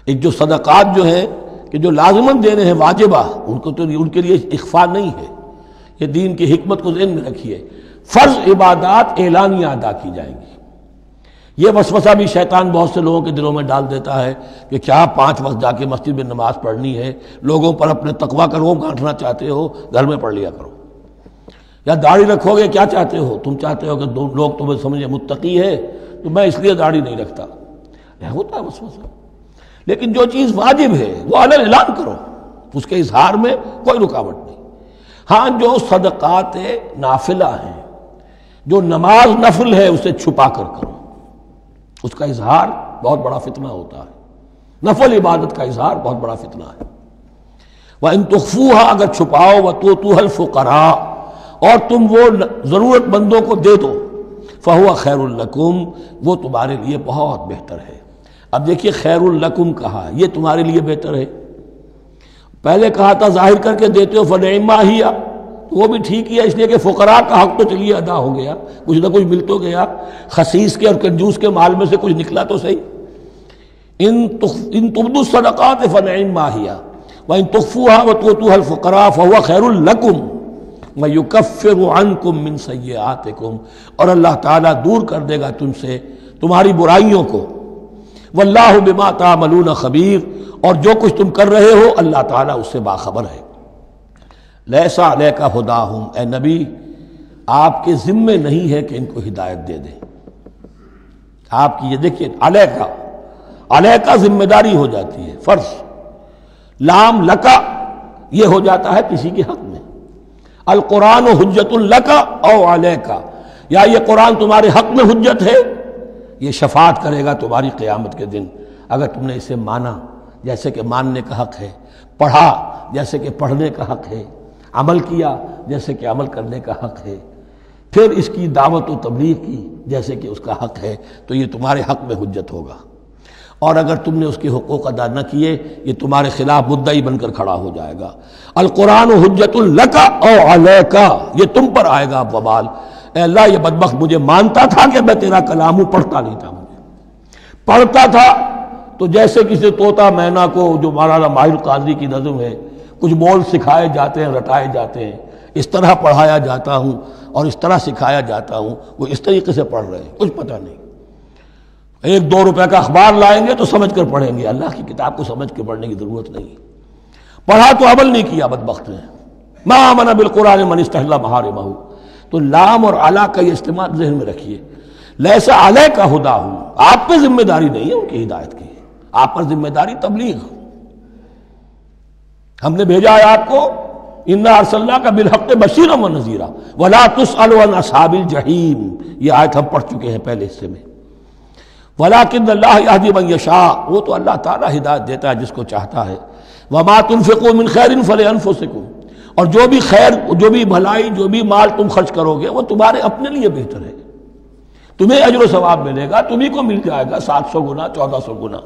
Speaker 2: ایک جو صدقات جو ہیں کہ جو لازماً دینے ہیں واجبہ، ان کے لیے اخفاء نہیں ہے، یہ دین کی حکمت کو ذہن میں رکھیے۔ فرض عبادات اعلانیہ ادا کی جائیں گی۔ یہ وسوسہ بھی شیطان بہت سے لوگوں کے دلوں میں ڈال دیتا ہے کہ کیا 5 وقت جا کے مسجد میں نماز پڑھنی ہے، لوگوں پر اپنے تقویٰ کا روب گانٹھنا چاہتے ہو، گھر میں پڑھ لیا کرو۔ یا داڑھی رکھو گے، کیا چاہتے ہو؟ تم چاہتے ہو کہ لوگ تمہیں سمجھے متقی ہے تو میں اس لیے داڑھی نہیں رکھتا، یہ ہوتا ہے وسوسہ۔ لیکن جو چیز واجب ہے وہ علن اعلان کرو، اس کے اظہار میں کوئی رکاوٹ نہیں۔ ہاں جو صدقات نافلہ ہیں، جو نماز نفل ہے، اسے چھپا کر کرو، اس کا اظہار بہت بڑا فتنہ ہوتا ہے، نفل عبادت کا اظہار بہت بڑا فتنہ ہے۔ وَإِن تُخْفُوهَا، اگر چھپاؤ، وَتُؤْتُوهَا الْفُقَرَاءَ، اور تم وہ ضرورت مندوں کو دے دو، فَهُوَ خَيْرٌ لَكُمْ، وہ تمہارے لیے بہت بہتر ہے۔ اب دیکھیے خیر الکم کہا، یہ تمہارے لیے بہتر ہے۔ پہلے کہا تھا ظاہر کر کے دیتے ہو فنعما ہی، وہ بھی ٹھیک ہی ہے، اس لیے کہ فقراء کا حق تو چلیے ادا ہو گیا، کچھ نہ کچھ مل تو گیا، خسیس کے اور کنجوس کے مال میں سے کچھ نکلا تو صحیح۔ ان تبدوا الصدقات فنعما ہی وان تخفوها وتؤتوها الفقراء فهو خیر لکم ویکفر عنکم من سیئاتکم، اور اللہ تعالیٰ دور کر دے گا تم سے تمہاری برائیوں کو۔ واللہ بما تعملون خبیر، اور جو کچھ تم کر رہے ہو اللہ تعالیٰ اس سے باخبر ہے۔ لیس علیک ھداھم، اے نبی آپ کے ذمے نہیں ہے کہ ان کو ہدایت دے دیں۔ آپ کی یہ دیکھیے علیکا ذمہ داری ہو جاتی ہے، فرض۔ لام لکا یہ ہو جاتا ہے کسی کے حق میں۔ القرآن حجت لکا او علیکا، یا یہ قرآن تمہارے حق میں حجت ہے، یہ شفاعت کرے گا تمہاری قیامت کے دن اگر تم نے اسے مانا جیسے کہ ماننے کا حق ہے، پڑھا جیسے کہ پڑھنے کا حق ہے، عمل کیا جیسے کہ عمل کرنے کا حق ہے، پھر اس کی دعوت و تبلیغ کی جیسے کہ اس کا حق ہے، تو یہ تمہارے حق میں حجت ہوگا۔ اور اگر تم نے اس کے حقوق ادا نہ کیے، یہ تمہارے خلاف مدعی بن کر کھڑا ہو جائے گا۔ القرآن حجت لکا او علیکا، یہ تم پر آئے گا وبال۔ اے اللہ یہ بدبخت مجھے مانتا تھا کہ میں تیرا کلام ہوں، پڑھتا نہیں تھا، مجھے پڑھتا تھا تو جیسے کسی طوطا مینا کو، جو مولانا ماہر قاضی کی نظم ہے، کچھ بول سکھائے جاتے ہیں، رٹائے جاتے ہیں، اس طرح پڑھایا جاتا ہوں اور اس طرح سکھایا جاتا ہوں، وہ اس طریقے سے پڑھ رہے ہیں، کچھ پتہ نہیں۔ 1-2 روپے کا اخبار لائیں گے تو سمجھ کر پڑھیں گے، اللہ کی کتاب کو سمجھ کے پڑھنے کی ضرورت نہیں۔ پڑھا تو عمل نہیں کیا بدبخت نے۔ ما آمن بالقرآن من استحل محارمہ، تو لام اور علا کا یہ استعمال ذہن میں رکھیے۔ لیسا علیک ھداھم، آپ پہ ذمہ داری نہیں ہے ان کی ہدایت کی، آپ پر ذمہ داری تبلیغ۔ ہم نے بھیجا ہے آپ کو، انا ارسلناک بالحق بشیرا ونذیرا ولا تسأل عن اصحاب الجحیم، یہ آیت ہم پڑھ چکے ہیں پہلے حصے میں۔ ولکن اللہ یہدی من یشاء، وہ تو اللہ تعالیٰ ہدایت دیتا ہے جس کو چاہتا ہے۔ وما تنفقوا من خیر فلانفسکم، اور جو بھی خیر، جو بھی بھلائی، جو بھی مال تم خرچ کرو گے وہ تمہارے اپنے لیے بہتر ہے، تمہیں اجر و ثواب ملے گا، تمہیں کو مل جائے گا 700 گنا 1400 گنا۔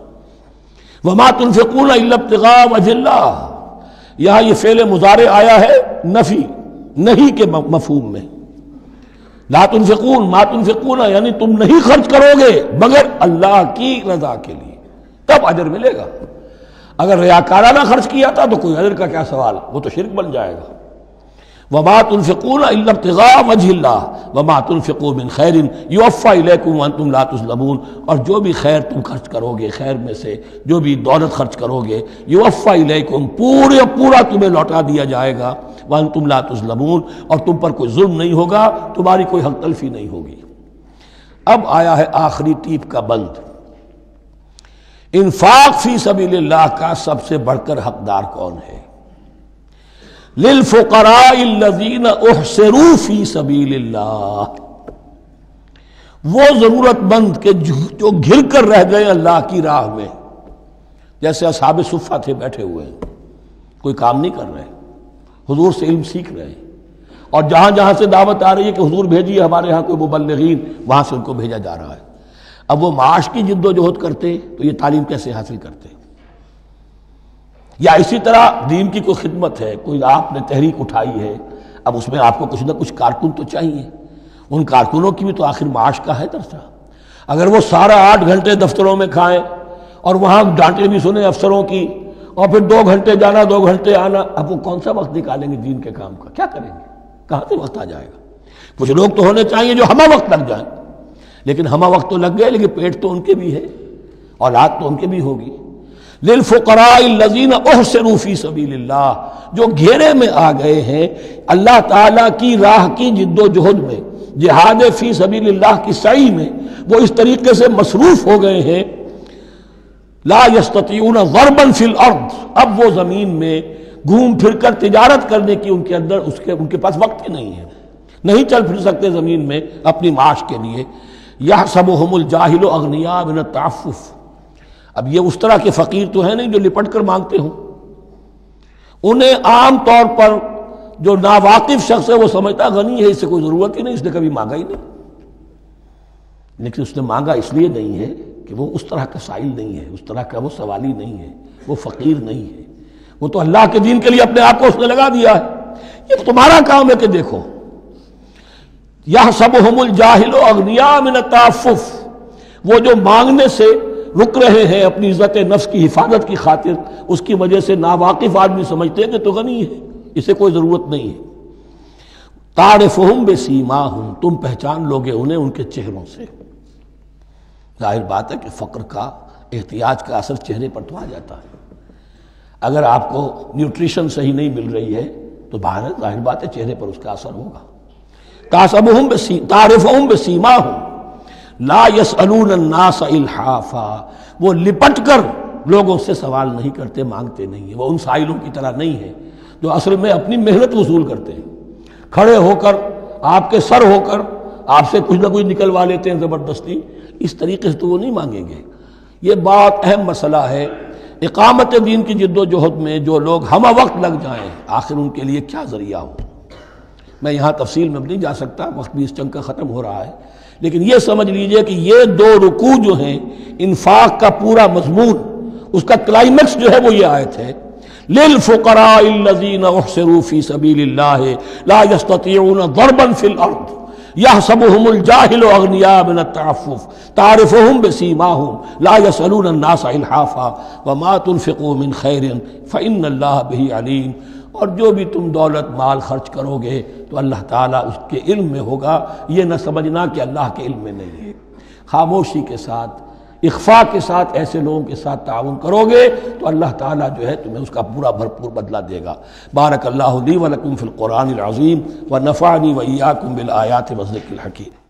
Speaker 2: وما تنفقون الا ابتغاء وجه اللہ، یہاں یہ فعل مضارع آیا ہے نفی نہیں کے مفہوم میں۔ لا تنفقون، ما تنفقون یعنی تم نہیں خرچ کرو گے مگر اللہ کی رضا کے لیے، تب اجر ملے گا۔ اگر ریاکارانہ خرچ کیا تھا تو کوئی اجر کا کیا سوال، وہ تو شرک بن جائے گا۔ وما تنفقون الا ابتغاء وجه اللہ وما تنفقوا من خیر یوفى الیکم وانتم لا تظلمون، اور جو بھی خیر تم خرچ کرو گے، خیر میں سے جو بھی دولت خرچ کرو گے، یوفى الیکم، پورا تمہیں لوٹا دیا جائے گا، وانتم لا تظلمون، اور تم پر کوئی ظلم نہیں ہوگا، تمہاری کوئی حق تلفی نہیں ہوگی۔ اب آیا ہے آخری ٹیپ کا بند۔ انفاق فی سبیل اللہ کا سب سے بڑھ کر حقدار کون ہے؟ للفقراء الذین احصروا فی سبیل اللہ، وہ ضرورت مند کے جو گھر کر رہ گئے اللہ کی راہ میں، جیسے اصحاب صفہ تھے، بیٹھے ہوئے ہیں، کوئی کام نہیں کر رہے، حضور سے علم سیکھ رہے ہیں، اور جہاں جہاں سے دعوت آ رہی ہے کہ حضور بھیجیے ہمارے ہاں کوئی مبلغین، وہاں سے ان کو بھیجا جا رہا ہے۔ اب وہ معاش کی جد و جہد کرتے تو یہ تعلیم کیسے حاصل کرتے؟ یا اسی طرح دین کی کوئی خدمت ہے، کوئی آپ نے تحریک اٹھائی ہے، اب اس میں آپ کو کچھ نہ کچھ کارکن تو چاہیے، ان کارکنوں کی بھی تو آخر معاش کا ہے درجہ۔ اگر وہ سارا 8 گھنٹے دفتروں میں کھائیں اور وہاں ڈانٹیں بھی سنیں افسروں کی، اور پھر 2 گھنٹے جانا 2 گھنٹے آنا، اب وہ کون سا وقت نکالیں گے دین کے کام کا؟ کیا کریں گے؟ کہاں سے وقت آ جائے گا؟ کچھ لوگ تو ہونے چاہیے جو ہمہ وقت لگ جائیں، لیکن ہمہ وقت تو لگ گئے، لیکن پیٹ تو ان کے بھی ہے، اولاد تو ان کے بھی ہوگی۔ للفقراء الذین احصروا فی سبیل اللہ، جو گھیرے میں آ گئے ہیں اللہ تعالیٰ کی راہ کی جد و جہد میں، جہاد فی سبیل اللہ کی سعی میں، وہ اس طریقے سے مصروف ہو گئے ہیں، لا یستطیعون ضربا فی الارض، اب وہ زمین میں گھوم پھر کر تجارت کرنے کی ان کے اندر ان کے پاس وقت ہی نہیں ہے، نہیں چل پھر سکتے زمین میں اپنی معاش کے لیے۔ یحسبهم الجاہل اغنیاء من التعفف، اب یہ اس طرح کے فقیر تو ہیں نہیں جو لپٹ کر مانگتے ہوں، انہیں عام طور پر جو ناواقف شخص ہے وہ سمجھتا غنی ہے، اس سے کوئی ضرورت ہی نہیں، اس نے کبھی مانگا ہی نہیں، لیکن اس نے مانگا اس لیے نہیں ہے کہ وہ اس طرح کا سائل نہیں ہے، اس طرح کا وہ سوالی نہیں ہے، وہ فقیر نہیں ہے، وہ تو اللہ کے دین کے لیے اپنے آپ کو اس نے لگا دیا ہے۔ یہ تمہارا کام ہے کہ دیکھو، یحسبهم الجاہل اغنیاء من التعفف، وہ جو مانگنے سے رک رہے ہیں اپنی عزت نفس کی حفاظت کی خاطر، اس کی وجہ سے ناواقف آدمی سمجھتے ہیں کہ تو غنی ہے، اسے کوئی ضرورت نہیں ہے۔ تعرفهم بسیماہم، تم پہچان لوگے انہیں ان کے چہروں سے۔ ظاہر بات ہے کہ فقر کا، احتیاج کا اثر چہرے پر تو آ جاتا ہے۔ اگر آپ کو نیوٹریشن صحیح نہیں مل رہی ہے تو باہر ظاہر بات ہے چہرے پر اس کا اثر ہوگا۔ تعرفهم بسیماہم لا یسألون الناس الحافا، وہ لپٹ کر لوگوں سے سوال نہیں کرتے، مانگتے نہیں ہیں، وہ ان سائلوں کی طرح نہیں ہے جو اصل میں اپنی محنت وصول کرتے ہیں، کھڑے ہو کر آپ کے سر ہو کر آپ سے کچھ نہ کچھ نکلوا لیتے ہیں زبردستی، اس طریقے سے تو وہ نہیں مانگیں گے۔ یہ بہت اہم مسئلہ ہے۔ اقامت دین کی جد و جہد میں جو لوگ ہمہ وقت لگ جائیں، آخر ان کے لیے کیا ذریعہ ہو؟ میں یہاں تفصیل میں نہیں جا سکتا، وقت بھی اس چنگ کا ختم ہو رہا ہے، لیکن یہ سمجھ لیجئے کہ یہ 2 رکوع جو ہیں، انفاق کا پورا مضمون، اس کا کلائمیکس جو ہے وہ یہ آیت ہے، للفقراء الذین احصروا فی سبیل اللہ لا یستطیعون ضربا فی الارض یحسبهم الجاہل اغنیاء من التعفف تعرفهم بسیماہم لا یسألون الناس الحافا وما تنفقوا من خیر فإن اللہ بہ علیم۔ اور جو بھی تم دولت مال خرچ کرو گے تو اللہ تعالیٰ اس کے علم میں ہوگا، یہ نہ سمجھنا کہ اللہ کے علم میں نہیں ہے۔ خاموشی کے ساتھ، اخفاء کے ساتھ ایسے لوگوں کے ساتھ تعاون کرو گے تو اللہ تعالیٰ جو ہے تمہیں اس کا پورا بھرپور بدلہ دے گا۔ بارک اللہ لی و لکم فی القرآن العظیم ونفعنی و ایاکم بالآیات والذکر الحکیم۔